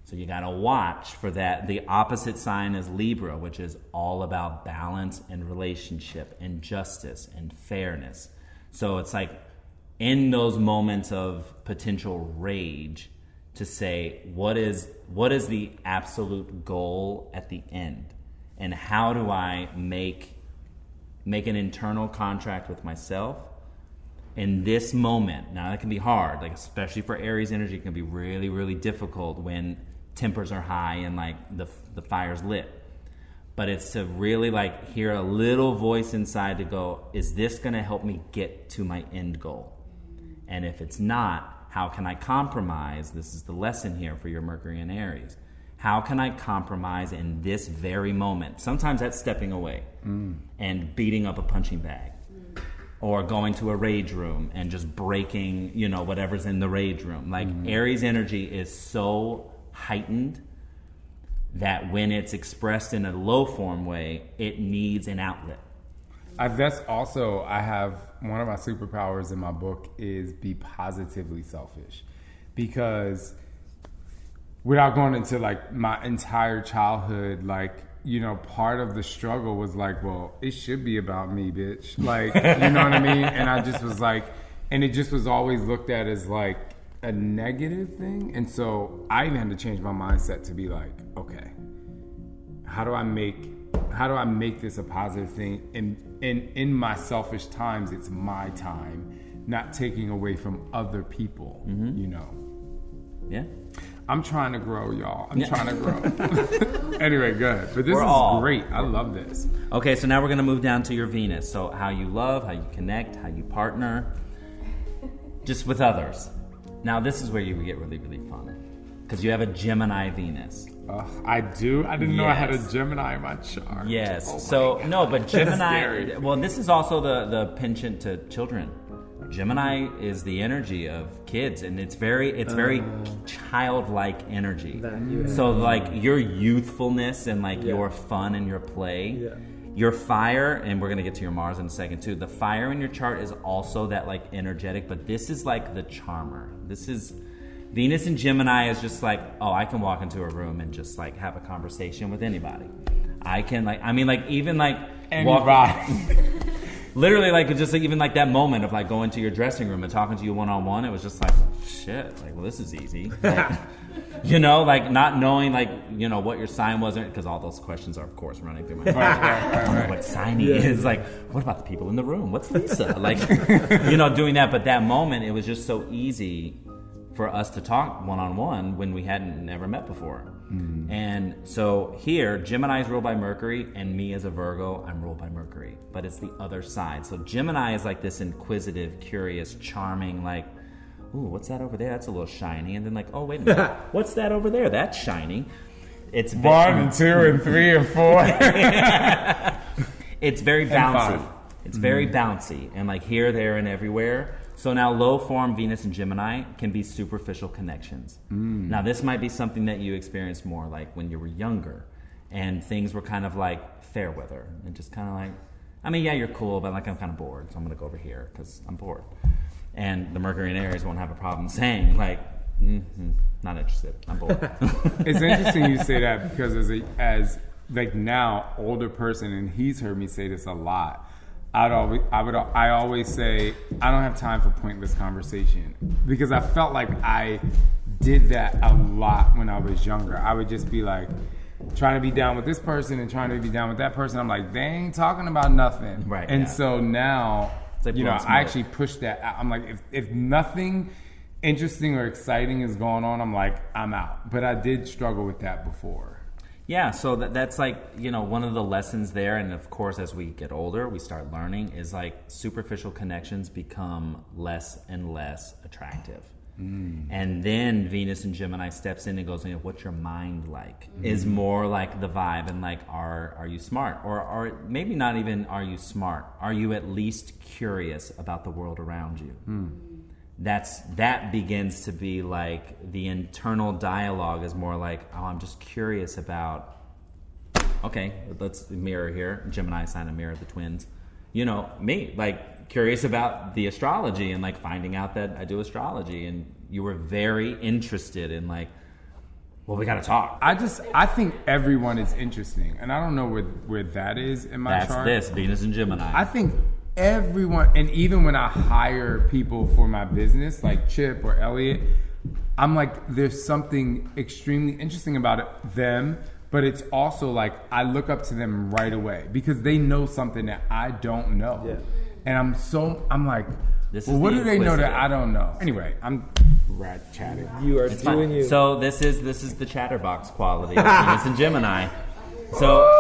So you got to watch for that. The opposite sign is Libra, which is all about balance and relationship and justice and fairness. So it's like in those moments of potential rage to say, what is the absolute goal at the end? And how do I make an internal contract with myself in this moment? Now that can be hard, like especially for Aries energy, it can be really, really difficult when tempers are high and like the fire's lit. But it's to really like hear a little voice inside to go, is this gonna help me get to my end goal? And if it's not, how can I compromise? This is the lesson here for your Mercury and Aries. How can I compromise in this very moment? Sometimes that's stepping away and beating up a punching bag or going to a rage room and just breaking, you know, whatever's in the rage room. Like Aries energy is so heightened that when it's expressed in a low form way, it needs an outlet. That's also, I have one of my superpowers in my book is be positively selfish, because without going into like my entire childhood, like, you know, part of the struggle was like, well, it should be about me, bitch. Like, you know what I mean? And I just was like, and it just was always looked at as like a negative thing. And so I even had to change my mindset to be like, okay, how do I make this a positive thing? And in my selfish times, it's my time, not taking away from other people, you know? Yeah. I'm trying to grow, y'all. I'm trying to grow. Anyway, good. But this We're is all- great. I love this. Okay, so now we're going to move down to your Venus. So how you love, how you connect, how you partner, just with others. Now this is where you get really, really fun, because you have a Gemini Venus. I do? I didn't know I had a Yes. Gemini in my chart. Yes. Oh my So God. no, but That's Gemini. scary. Well, this is also the penchant to children. Gemini is the energy of kids, and it's very childlike energy. So like your youthfulness and like your fun and your play, your fire, and we're gonna get to your Mars in a second too. The fire in your chart is also that like energetic, but this is like the charmer. This is Venus in Gemini is just like, oh, I can walk into a room and just like have a conversation with anybody. I can like, I mean like even like literally like just like, even like that moment of like going to your dressing room and talking to you one-on-one, it was just like, shit, like, well, this is easy. Like, you know, like not knowing like, you know, what your sign was, because all those questions are of course running through my mind. What sign he is, like, what about the people in the room? What's Lisa? Like, you know, doing that. But that moment, it was just so easy for us to talk one-on-one when we hadn't never met before. And so here, Gemini is ruled by Mercury, and me as a Virgo, I'm ruled by Mercury. But it's the other side. So Gemini is like this inquisitive, curious, charming, like, ooh, what's that over there? That's a little shiny. And then like, oh, wait a minute. What's that over there? That's shiny. It's 1 and 2 and 3 and 4. It's very bouncy. It's very bouncy. And like here, there, and everywhere. So now low form Venus and Gemini can be superficial connections. Now this might be something that you experienced more like when you were younger and things were kind of like fair weather and just kind of like, I mean, yeah, you're cool, but like I'm kind of bored, so I'm going to go over here because I'm bored. And the Mercury in Aries won't have a problem saying like, not interested, I'm bored. It's interesting you say that because as like now older person, and he's heard me say this a lot, I always say I don't have time for pointless conversation, because I felt like I did that a lot when I was younger. I would just be like trying to be down with this person and trying to be down with that person. I'm like, they ain't talking about nothing. Right. And so now, like, you know, I actually push that out. I'm like, if nothing interesting or exciting is going on, I'm like, I'm out. But I did struggle with that before. Yeah, so that's like, you know, one of the lessons there, and of course as we get older, we start learning, is like superficial connections become less and less attractive. And then Venus and Gemini steps in and goes, you know, what's your mind like? Is more like the vibe, and like, are you smart? Or maybe not even are you smart? Are you at least curious about the world around you? That begins to be like the internal dialogue is more like, oh, I'm just curious about, okay, let's mirror here. Gemini sign a mirror, the twins. You know, me, like curious about the astrology and like finding out that I do astrology, and you were very interested in like, well, we got to talk. I think everyone is interesting, and I don't know where that is in my chart. That's this, Venus and Gemini. I think everyone, and even when I hire people for my business, like Chip or Elliot, I'm like, there's something extremely interesting about them, but it's also like, I look up to them right away because they know something that I don't know. Yeah. And I'm like, well, what do they know that I don't know? Anyway, I'm rat chatting. You are doing you. So this is the chatterbox quality of Venus and Gemini. So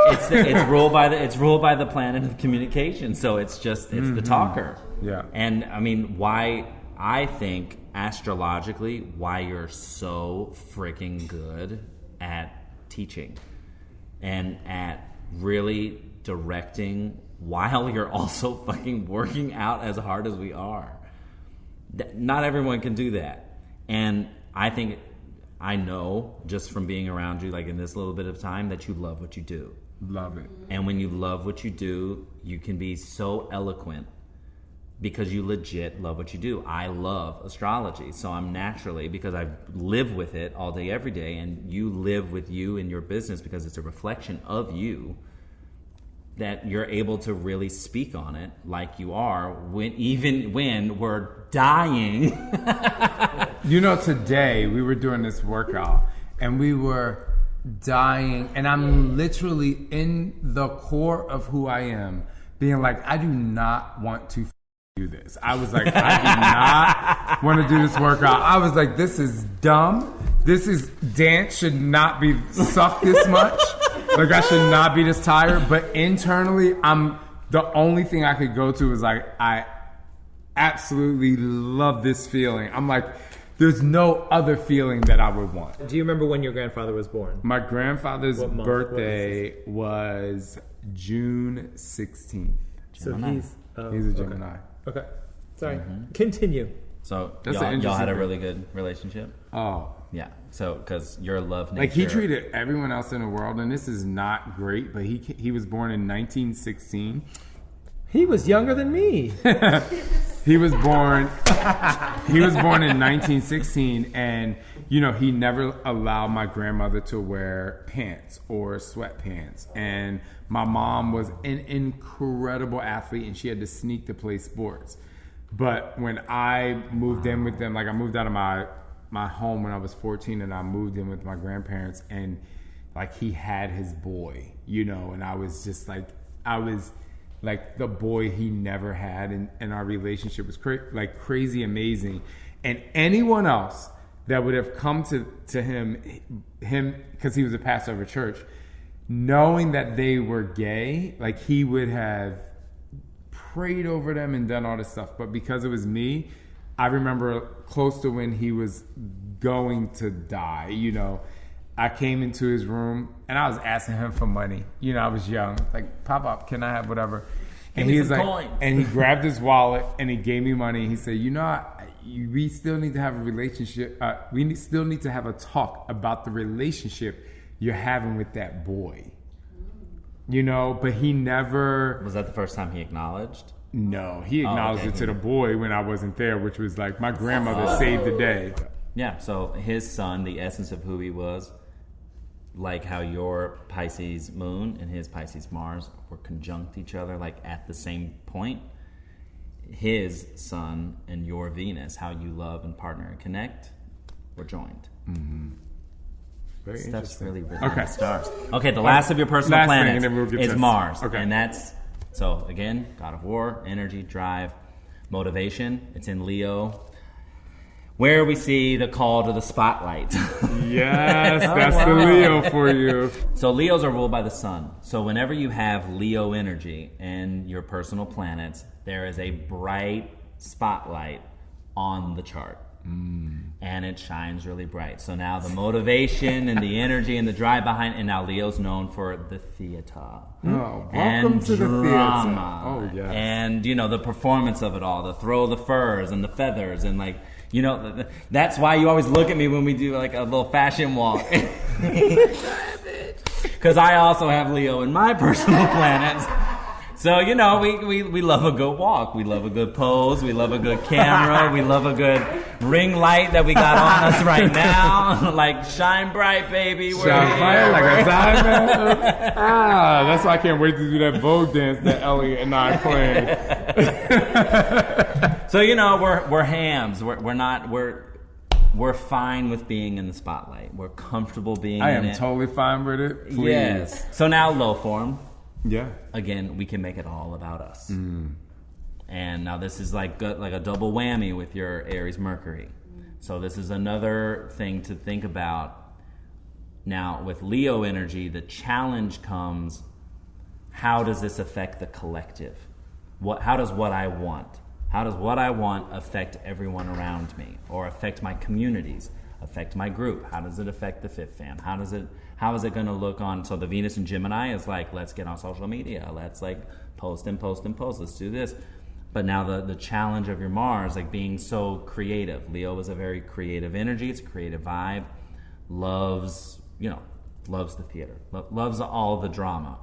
it's ruled by the planet of communication. So it's the talker. Yeah. And I mean, why I think astrologically why you're so freaking good at teaching and at really directing while you're also fucking working out as hard as we are. Not everyone can do that. And I know just from being around you, like in this little bit of time, that you love what you do. Love it. And when you love what you do, you can be so eloquent because you legit love what you do. I love astrology, so I'm naturally, because I live with it all day, every day, and you live with you in your business because it's a reflection of you, that you're able to really speak on it like you are, even when we're dying. You know, today we were doing this workout and we were dying, and I'm literally in the core of who I am being like, I do not want to do this. I was like, I do not want to do this workout. I was like, this is dumb. Dance should not be sucked this much. Like, I should not be this tired. But internally, the only thing I could go to is like, I absolutely love this feeling. I'm like, there's no other feeling that I would want. Do you remember when your grandfather was born? My grandfather's birthday was June 16th. So he's a Gemini. Okay. Sorry. Continue. So That's an y'all interesting had a thing. really good relationship? Oh. Yeah. So, because you're a love nature. Like, he treated everyone else in the world, and this is not great, but he was born in 1916. He was younger than me. He was born in 1916, and he never allowed my grandmother to wear pants or sweatpants. And my mom was an incredible athlete, and she had to sneak to play sports. But when I moved in with them, like, I moved out of my home when I was 14, and I moved in with my grandparents, and like, he had his boy, and I was just like, the boy he never had, and our relationship was crazy amazing. And anyone else that would have come to him because he was a pastor of a church, knowing that they were gay, like, he would have prayed over them and done all this stuff. But because it was me, I remember close to when he was going to die, I came into his room and I was asking him for money. I was young, like, pop up, can I have whatever? And he was like, coins. and he grabbed his wallet and he gave me money. He said, we still need to have a relationship. Still need to have a talk about the relationship you're having with that boy. But he never. Was that the first time he acknowledged? No, he acknowledged it to the boy when I wasn't there, which was like, my grandmother saved the day. Yeah, so his son, the essence of who he was, like how your Pisces Moon and his Pisces Mars were conjunct each other, like at the same point. His sun and your Venus, how you love and partner and connect, were joined. Mm-hmm. Very Stuff's interesting. really written Okay. in the stars. Okay, the last of your personal Last thing, planets and then we'll get is to- Mars. Okay. And that's, so again, God of war, energy, drive, motivation. It's in Leo, where we see the call to the spotlight. Yes, that's the Leo for you. So Leos are ruled by the sun. So whenever you have Leo energy in your personal planets, there is a bright spotlight on the chart. And it shines really bright. So now the motivation and the energy and the drive behind, and now Leo's known for the theater. Oh, welcome and to the drama. theater. Oh, yes. And, the performance of it all, the throw of the furs and the feathers, and like, that's why you always look at me when we do like a little fashion walk. Because I also have Leo in my personal planets. So, we love a good walk. We love a good pose. We love a good camera. We love a good ring light that we got on us right now. Like, shine bright, baby. We're Shine here. bright like a diamond. That's why I can't wait to do that Vogue dance that Elliot and I played. So, we're hams. We're fine with being in the spotlight. We're comfortable being I in am it. totally fine with it. Please. Yes. So now low form. Yeah. Again, we can make it all about us. And now this is like a double whammy with your Aries Mercury. So this is another thing to think about. Now with Leo energy, the challenge comes, how does this affect the collective? How does what I want affect everyone around me, or affect my communities, affect my group? How does it affect the fifth fam? How is it going to look on? So the Venus and Gemini is like, let's get on social media. Let's like post. Let's do this. But now the challenge of your Mars, like being so creative. Leo is a very creative energy. It's a creative vibe. Loves the theater. Loves all the drama.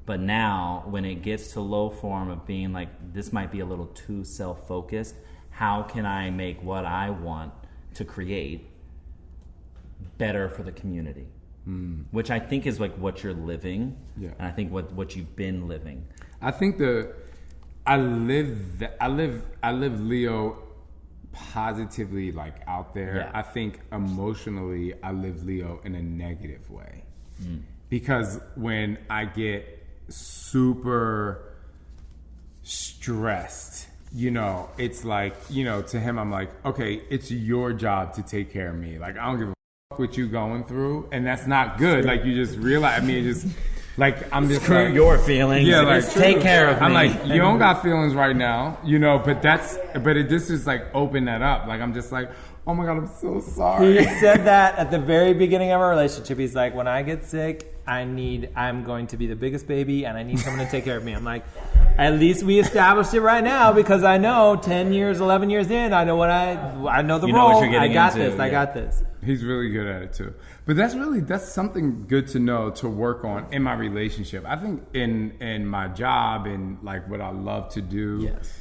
But now when it gets to low form of being like, this might be a little too self-focused. How can I make what I want to create better for the community? Which I think is like what you're living, and I think what you've been living. I think I live Leo positively, like out there. Yeah. I think emotionally I live Leo in a negative way, because when I get super stressed, it's like, to him I'm like, okay, it's your job to take care of me. Like, I don't give a what you going through, and that's not good. Like, you just realize, it just like, I'm just Screw like, your feelings. yeah, like, take care of me. I'm like, you don't got feelings right now, but it just is like, open that up. Like, I'm just like, oh my God, I'm so sorry. He said that at the very beginning of our relationship. He's like, when I get sick, I'm going to be the biggest baby, and I need someone to take care of me. I'm like, At least we established it right now because I know 10 years, 11 years in, I know I know the You know role. what you're getting I got into, this. I got this. He's really good at it too. But that's something good to know to work on in my relationship. I think in my job and like what I love to do. Yes.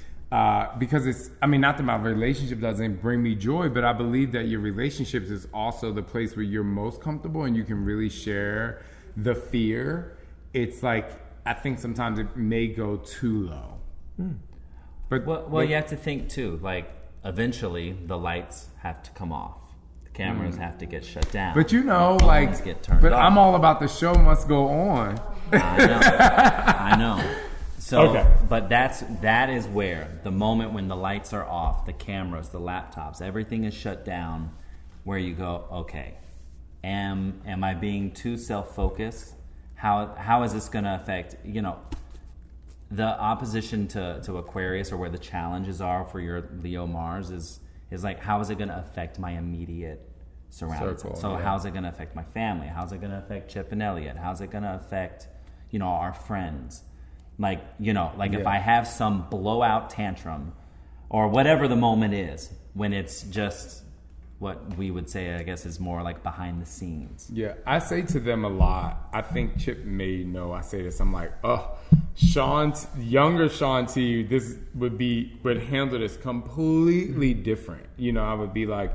Because not that my relationship doesn't bring me joy, but I believe that your relationships is also the place where you're most comfortable and you can really share the fear. It's like, I think sometimes it may go too low. But Well, you have to think too, like eventually the lights have to come off. The cameras have to get shut down. But you know, the like, phones get turned but off. I'm all about the show must go on. I know. So, Okay. but that is where the moment when the lights are off, the cameras, the laptops, everything is shut down, where you go, okay, am I being too self-focused? How is this going to affect, the opposition to Aquarius, or where the challenges are for your Leo Mars is like, how is it going to affect my immediate surroundings? Circle, So yeah. how's it going to affect my family? How's it going to affect Chip and Elliot? How's it going to affect, our friends? Like, if I have some blowout tantrum or whatever the moment is, when it's just what we would say, I guess, is more like behind the scenes. Yeah, I say to them a lot. I think Chip may know I say this. I'm like, younger Sean T, this would handle this completely different. I would be like,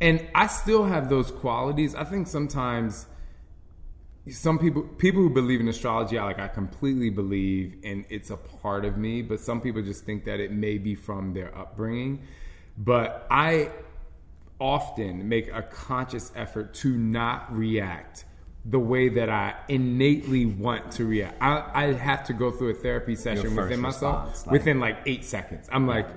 and I still have those qualities. I think sometimes some people who believe in astrology, I completely believe, and it's a part of me, but some people just think that it may be from their upbringing. But I often make a conscious effort to not react the way that I innately want to react. I have to go through a therapy session Your within first myself response, within 8 seconds. I'm like,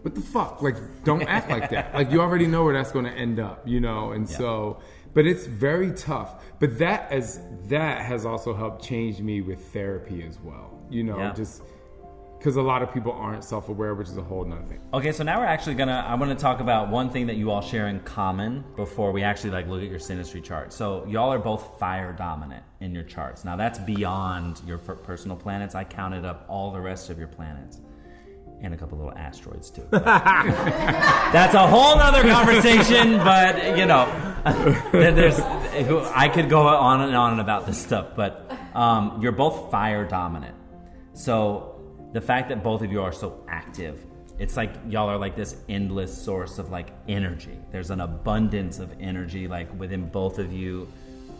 what the fuck? Like, don't act like that. Like, you already know where that's going to end up, And so, but it's very tough. But that has also helped change me with therapy as well. Just because a lot of people aren't self-aware, which is a whole nother thing. Okay, so now we're actually I want to talk about one thing that you all share in common before we actually look at your synastry chart. So y'all are both fire dominant in your charts. Now that's beyond your personal planets. I counted up all the rest of your planets. And a couple little asteroids too. That's a whole nother conversation, but I could go on and on about this stuff. But you're both fire dominant. So the fact that both of you are so active, it's like y'all are like this endless source of energy. There's an abundance of energy within both of you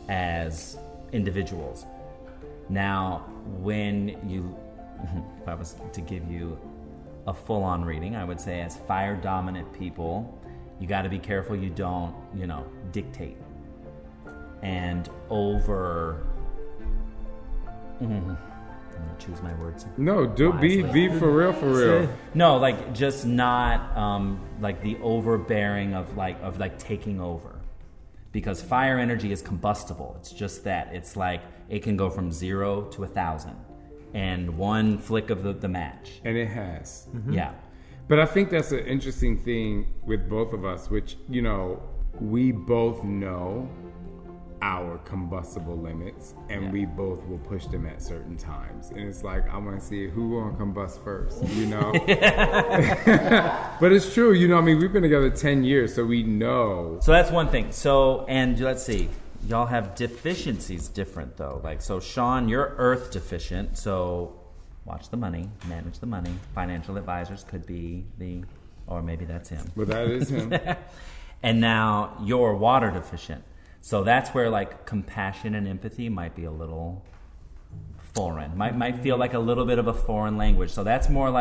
as individuals. Now, when you, if I was to give you a full-on reading, I would say as fire-dominant people, you got to be careful you don't, dictate and over. I'm gonna choose my words. No, be for real. No, just not the overbearing of taking over, because fire energy is combustible. It's just that it's it can go from 0 to 1,000. And one flick of the match. And it has. Mm-hmm. Yeah. But I think that's an interesting thing with both of us, which, we both know our combustible limits, and we both will push them at certain times. And it's I want to see who will combust first, But it's true, we've been together 10 years, so we know. So that's one thing. So, and let's see. Y'all have deficiencies different though. So Sean, you're earth deficient, so watch the money, manage the money. Financial advisors could be or maybe that's him. Well, that is him. And now you're water deficient. So that's where compassion and empathy might be a little foreign. Might feel like a little bit of a foreign language. So that's more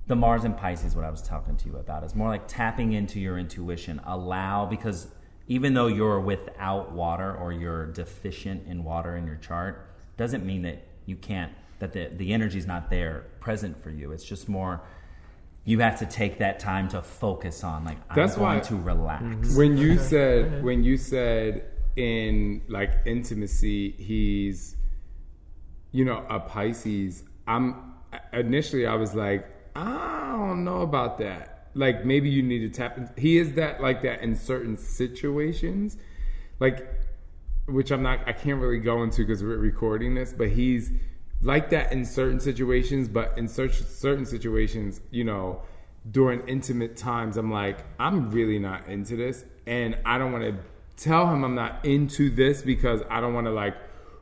the Mars and Pisces, what I was talking to you about. It's more tapping into your intuition. Because even though you're without water or you're deficient in water in your chart, doesn't mean that you can't, that the energy's not there present for you. It's just more, you have to take that time to focus on, That's I'm going why, to relax. When you said in intimacy, he's, a Pisces, initially I was I don't know about that. Maybe you need to tap. He is that in certain situations, which I can't really go into because we're recording this, but he's like that in certain situations, but in certain situations, you know, during intimate times, I'm like, I'm really not into this. And I don't want to tell him I'm not into this because I don't want to like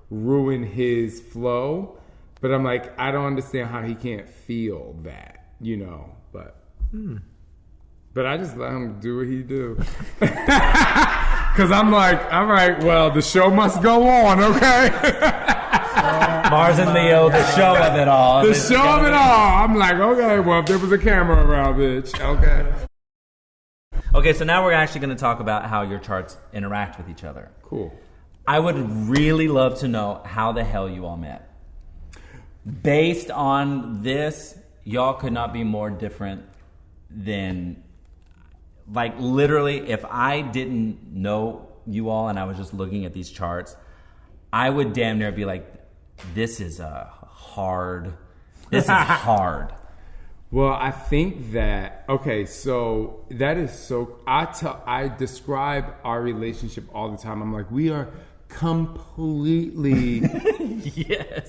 ruin his flow. But I'm like, I don't understand how he can't feel that, you know, but I just let him do what he do. Because I'm like, all right, well, the show must go on, okay? Mars and Leo, the show of it all. The show of it all. I'm like, okay, well, if there was a camera around, bitch, okay. Okay, so now we're actually going to talk about how your charts interact with each other. Cool. I would really love to know how the hell you all met. Based on this, y'all could not be more different than, like, literally, if I didn't know you all and I was just looking at these charts, I would damn near be like, this is hard. Well, I think that, okay, so that is so, I describe our relationship all the time. I'm like, we are completely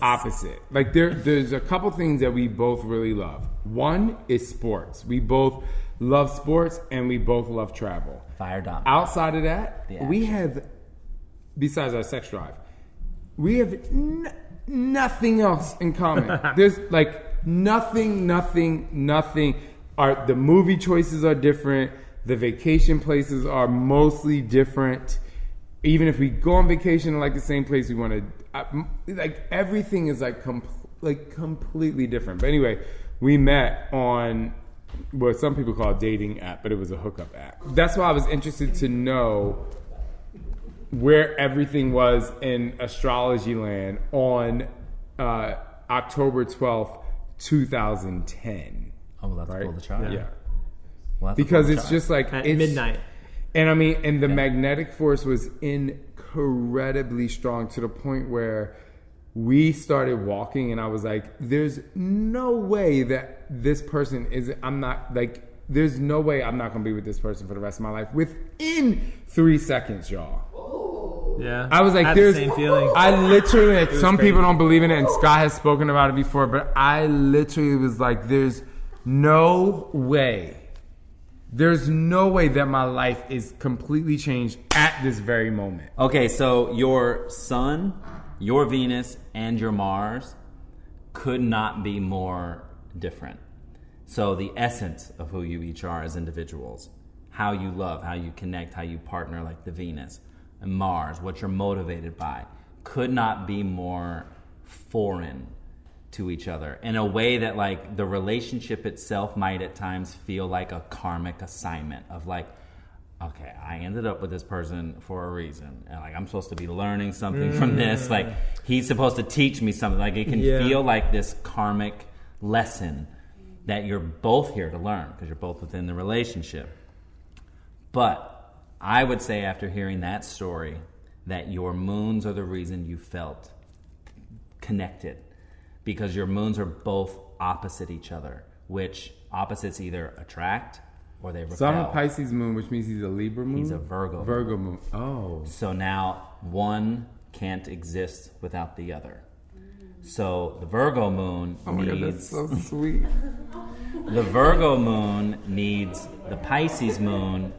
opposite. Like there's a couple things that we both really love. One is sports. We both love sports and we both love travel. Fire dom. Outside of that, we have, besides our sex drive, we have nothing else in common. There's like nothing. The movie choices are different. The vacation places are mostly different. Even if we go on vacation in like the same place, we want to like everything is like completely different. But anyway, we met on what some people call a dating app, but it was a hookup app. That's why I was interested to know where everything was in astrology land on October 12th, 2010. Oh, we'll have to pull the chart. Yeah. We'll because it's just like at it's midnight. And I mean, and the magnetic force was incredibly strong to the point where we started walking and I was like, there's no way that this person there's no way I'm not going to be with this person for the rest of my life within 3 seconds, y'all. Yeah. I was like, I had there's the same feeling. I literally, some crazy. people don't believe in it and Scott has spoken about it before, but I literally was like, there's no way that my life is completely changed at this very moment. Okay, so your Sun, your Venus, and your Mars could not be more different. So the essence of who you each are as individuals, how you love, how you connect, how you partner, like the Venus, and Mars, what you're motivated by, could not be more foreign to each other in a way that like the relationship itself might at times feel like a karmic assignment of like, okay, I ended up with this person for a reason and like I'm supposed to be learning something from this, like he's supposed to teach me something, like it can feel like this karmic lesson that you're both here to learn because you're both within the relationship. But I would say after hearing that story that your moons are the reason you felt connected, because your moons are both opposite each other, which opposites either attract or they repel. So I'm a Pisces moon, which means he's a Libra moon? He's a Virgo moon. Oh. So now one can't exist without the other. So the Virgo moon God, that's so sweet. The Virgo moon needs the Pisces moon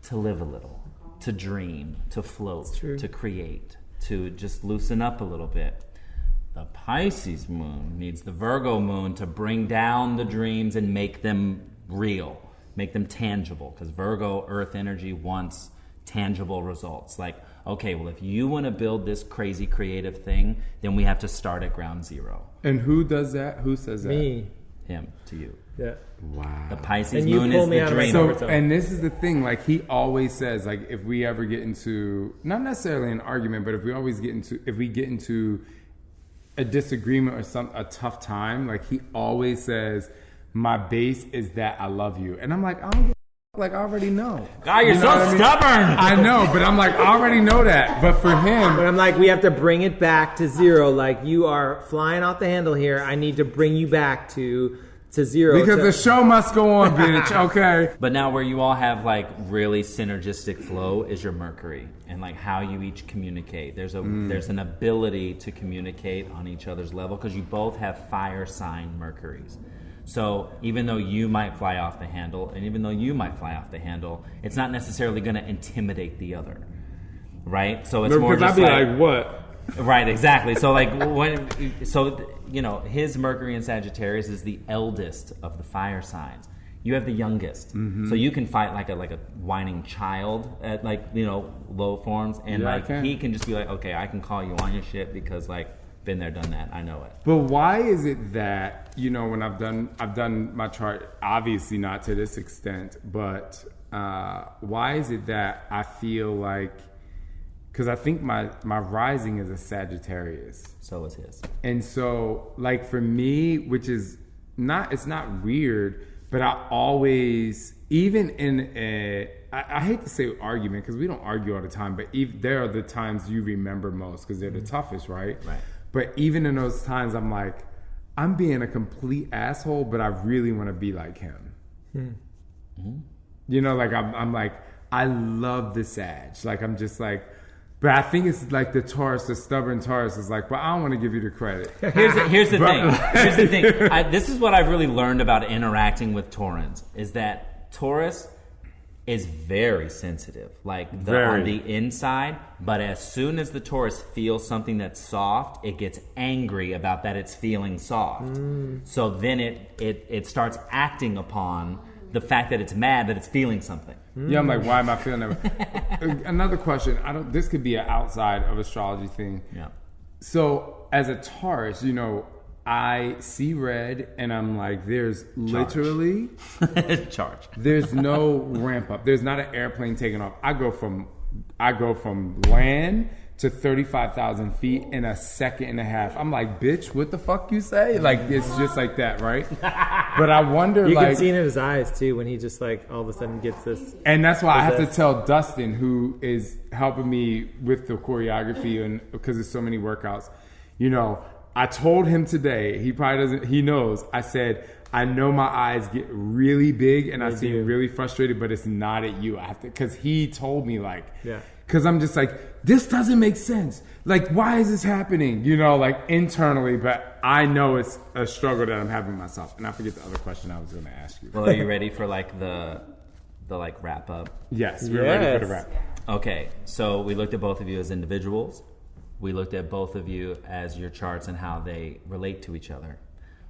to live a little, to dream, to float, to create, to just loosen up a little bit. The Pisces moon needs the Virgo moon to bring down the dreams and make them real, make them tangible. Because Virgo, earth energy, wants tangible results. Like, okay, well, if you want to build this crazy creative thing, then we have to start at ground zero. And who does that? Who says that? Me. Him to you. Yeah. Wow. The Pisces And you moon pull is me the out of my dream. comfort So, zone. and this is the thing, like he always says, like if we ever get into, not necessarily an argument, but if we get into a disagreement or a tough time, like he always says, my base is that I love you. And I'm like, I don't give a like I already know. God, you're so what I mean? stubborn. I know, but I'm like, I already know that. But for him, But I'm like, we have to bring it back to zero. Like, you are flying off the handle here. I need to bring you back to to 0. Because the show must go on, bitch. Okay. But now where you all have like really synergistic flow is your Mercury and like how you each communicate. There's an ability to communicate on each other's level because you both have fire sign Mercuries. So even though you might fly off the handle and even though you might fly off the handle, it's not necessarily going to intimidate the other. Right? So it's more just I'd be like, what? Right, exactly. So like his Mercury in Sagittarius is the eldest of the fire signs. You have the youngest. So you can fight like a whining child at low forms and he can just be like, okay, I can call you on your shit because like been there, done that. I know it. But why is it that, when I've done my chart, obviously not to this extent, but why is it that I feel like, because I think my rising is a Sagittarius. So is his. And so, like, for me, which is it's not weird, but I always, even in I hate to say argument, because we don't argue all the time, but there are the times you remember most, because they're the toughest, right? Right. But even in those times, I'm like, I'm being a complete asshole, but I really want to be like him. Like, I'm like, I love the Sag. Like, I'm just like, but I think it's like the Taurus, the stubborn Taurus is like, but I don't want to give you the credit. Here's the thing. Here's the thing. This is what I've really learned about interacting with Taurans, is that Taurus is very sensitive, on the inside, but as soon as the Taurus feels something that's soft, it gets angry about that it's feeling soft. So then it starts acting upon the fact that it's mad that it's feeling something. Yeah, I'm like, why am I feeling that? Another question. This could be an outside of astrology thing. Yeah. So as a Taurus, I see red and I'm like, there's literally charge. There's no ramp up. There's not an airplane taking off. I go from land to 35,000 feet in a second and a half. I'm like, bitch, what the fuck you say? Like, it's just like that, right? But I wonder, you can see it in his eyes too when he just like all of a sudden gets this. And that's why I have to tell Dustin, who is helping me with the choreography and because there's so many workouts, I told him today, he probably doesn't, he knows, I said, I know my eyes get really big and I seem really frustrated, but it's not at you. I have to, because he told me because I'm just like, this doesn't make sense. Like, why is this happening? Internally, but I know it's a struggle that I'm having myself. And I forget the other question I was going to ask you. Well, are you ready for the wrap up? Yes, we're ready for the wrap. Okay, so we looked at both of you as individuals. We looked at both of you as your charts and how they relate to each other.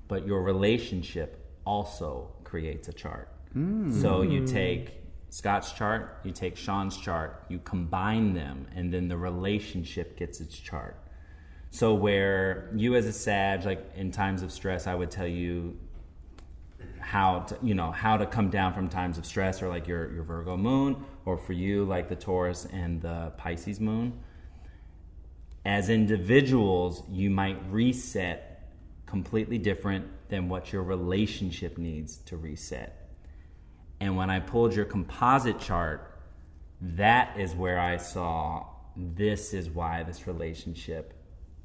But your relationship also creates a chart. So you take Scott's chart, you take Shaun's chart, you combine them, and then the relationship gets its chart. So where you as a Sag, like in times of stress, I would tell you how to come down from times of stress, or like your Virgo Moon, or for you, like the Taurus and the Pisces Moon. As individuals, you might reset completely different than what your relationship needs to reset. And when I pulled your composite chart, that is where I saw this is why this relationship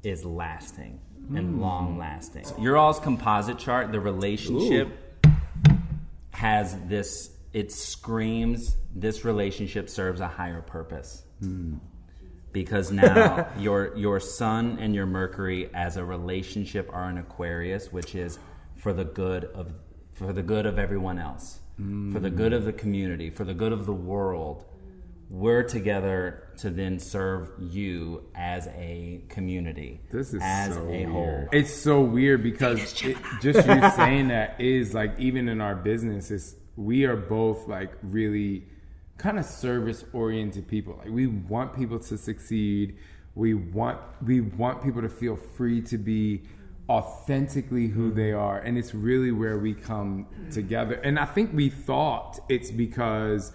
is lasting and long lasting. Your all's composite chart, the relationship has this, it screams, this relationship serves a higher purpose. Because now your Sun and your Mercury as a relationship are in Aquarius, which is for the good of everyone else, for the good of the community, for the good of the world. We're together to then serve you as a community. This is as so a weird. whole. It's so weird because just you saying that is like, even in our business, we are both like really kind of service oriented people. Like, we want people to succeed. We want people to feel free to be authentically who they are, and it's really where we come together. And I think we thought it's because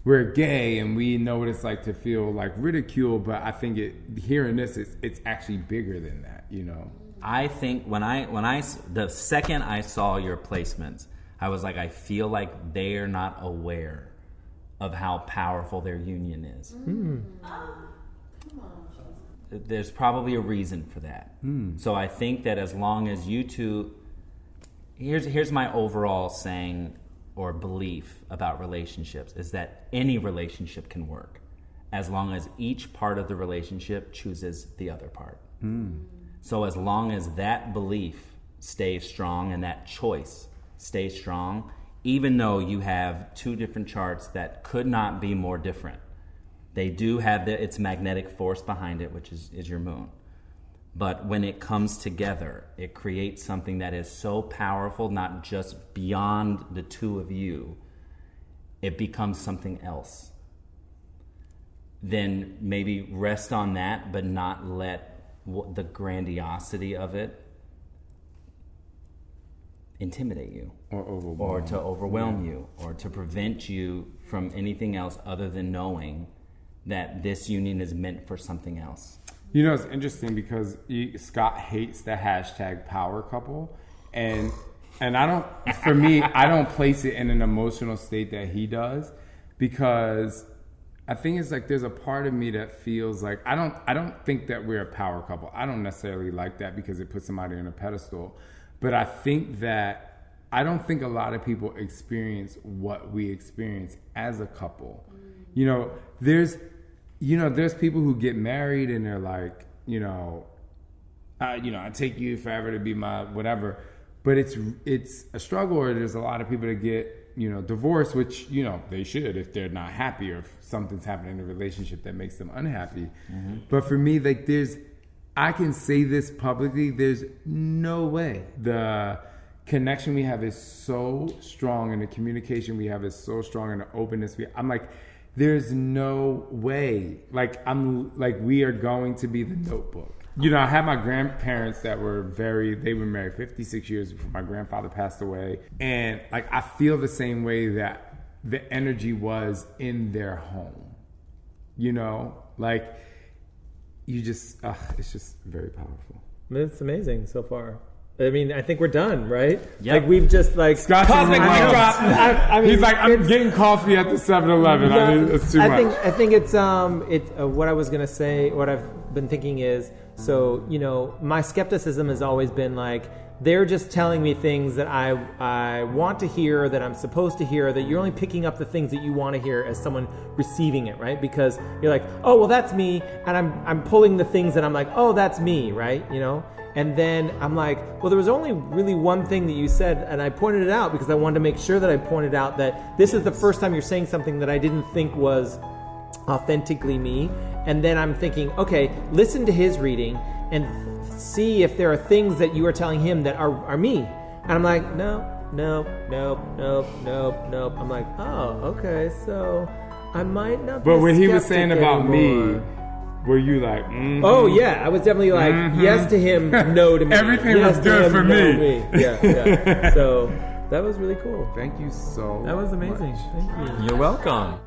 we're gay and we know what it's like to feel like ridiculed, but I think hearing this, it's actually bigger than that, I think the second I saw your placements, I was like, I feel like they are not aware of how powerful their union is. There's probably a reason for that. So I think that as long as you two, here's my overall saying or belief about relationships is that any relationship can work as long as each part of the relationship chooses the other part. So as long as that belief stays strong and that choice stays strong, even though you have two different charts that could not be more different, they do have its magnetic force behind it, which is your moon. But when it comes together, it creates something that is so powerful, not just beyond the two of you, it becomes something else. Then maybe rest on that, but not let the grandiosity of it intimidate you. Or to overwhelm you, or to prevent you from anything else other than knowing that this union is meant for something else. You know, it's interesting because Scott hates the hashtag power couple. And I don't, for me, I don't place it in an emotional state that he does, because I think it's like there's a part of me that feels like, I don't think that we're a power couple. I don't necessarily like that because it puts somebody on a pedestal. But I think that, I don't think a lot of people experience what we experience as a couple. You know, there's people who get married and they're like, I take you forever to be my whatever. But it's a struggle, or there's a lot of people that get, divorced, which, they should if they're not happy or if something's happening in a relationship that makes them unhappy. Mm-hmm. But for me, like I can say this publicly, there's no way. The connection we have is so strong and the communication we have is so strong and the openness I'm like, there's no way. We are going to be the Notebook. I had my grandparents that they were married 56 years before my grandfather passed away. And I feel the same way that the energy was in their home. It's just very powerful. It's amazing so far. I mean, I think we're done, right? Yep. We've just Scott's cosmic mic drop. He's like, I'm getting coffee at the 7-Eleven. It's too much. I think it's what I was gonna say. What I've been thinking is, my skepticism has always been like, they're just telling me things that I want to hear, that I'm supposed to hear, that you're only picking up the things that you want to hear as someone receiving it, right? Because you're like, oh, well, that's me, and I'm pulling the things that I'm like, oh, that's me, right? And then I'm like, well, there was only really one thing that you said, and I pointed it out because I wanted to make sure that I pointed out that this is the first time you're saying something that I didn't think was authentically me. And then I'm thinking, okay, listen to his reading and see if there are things that you are telling him that are me. And I'm like, nope. I'm like, oh, okay, so I might not be But when he was skeptic saying about anymore. me, were you like, mm-hmm. Oh, yeah. I was definitely like, yes to him, no to me. Everything yes was good him, for no me. Yeah. So that was really cool. Thank you so That was amazing. much. Thank you. You're welcome.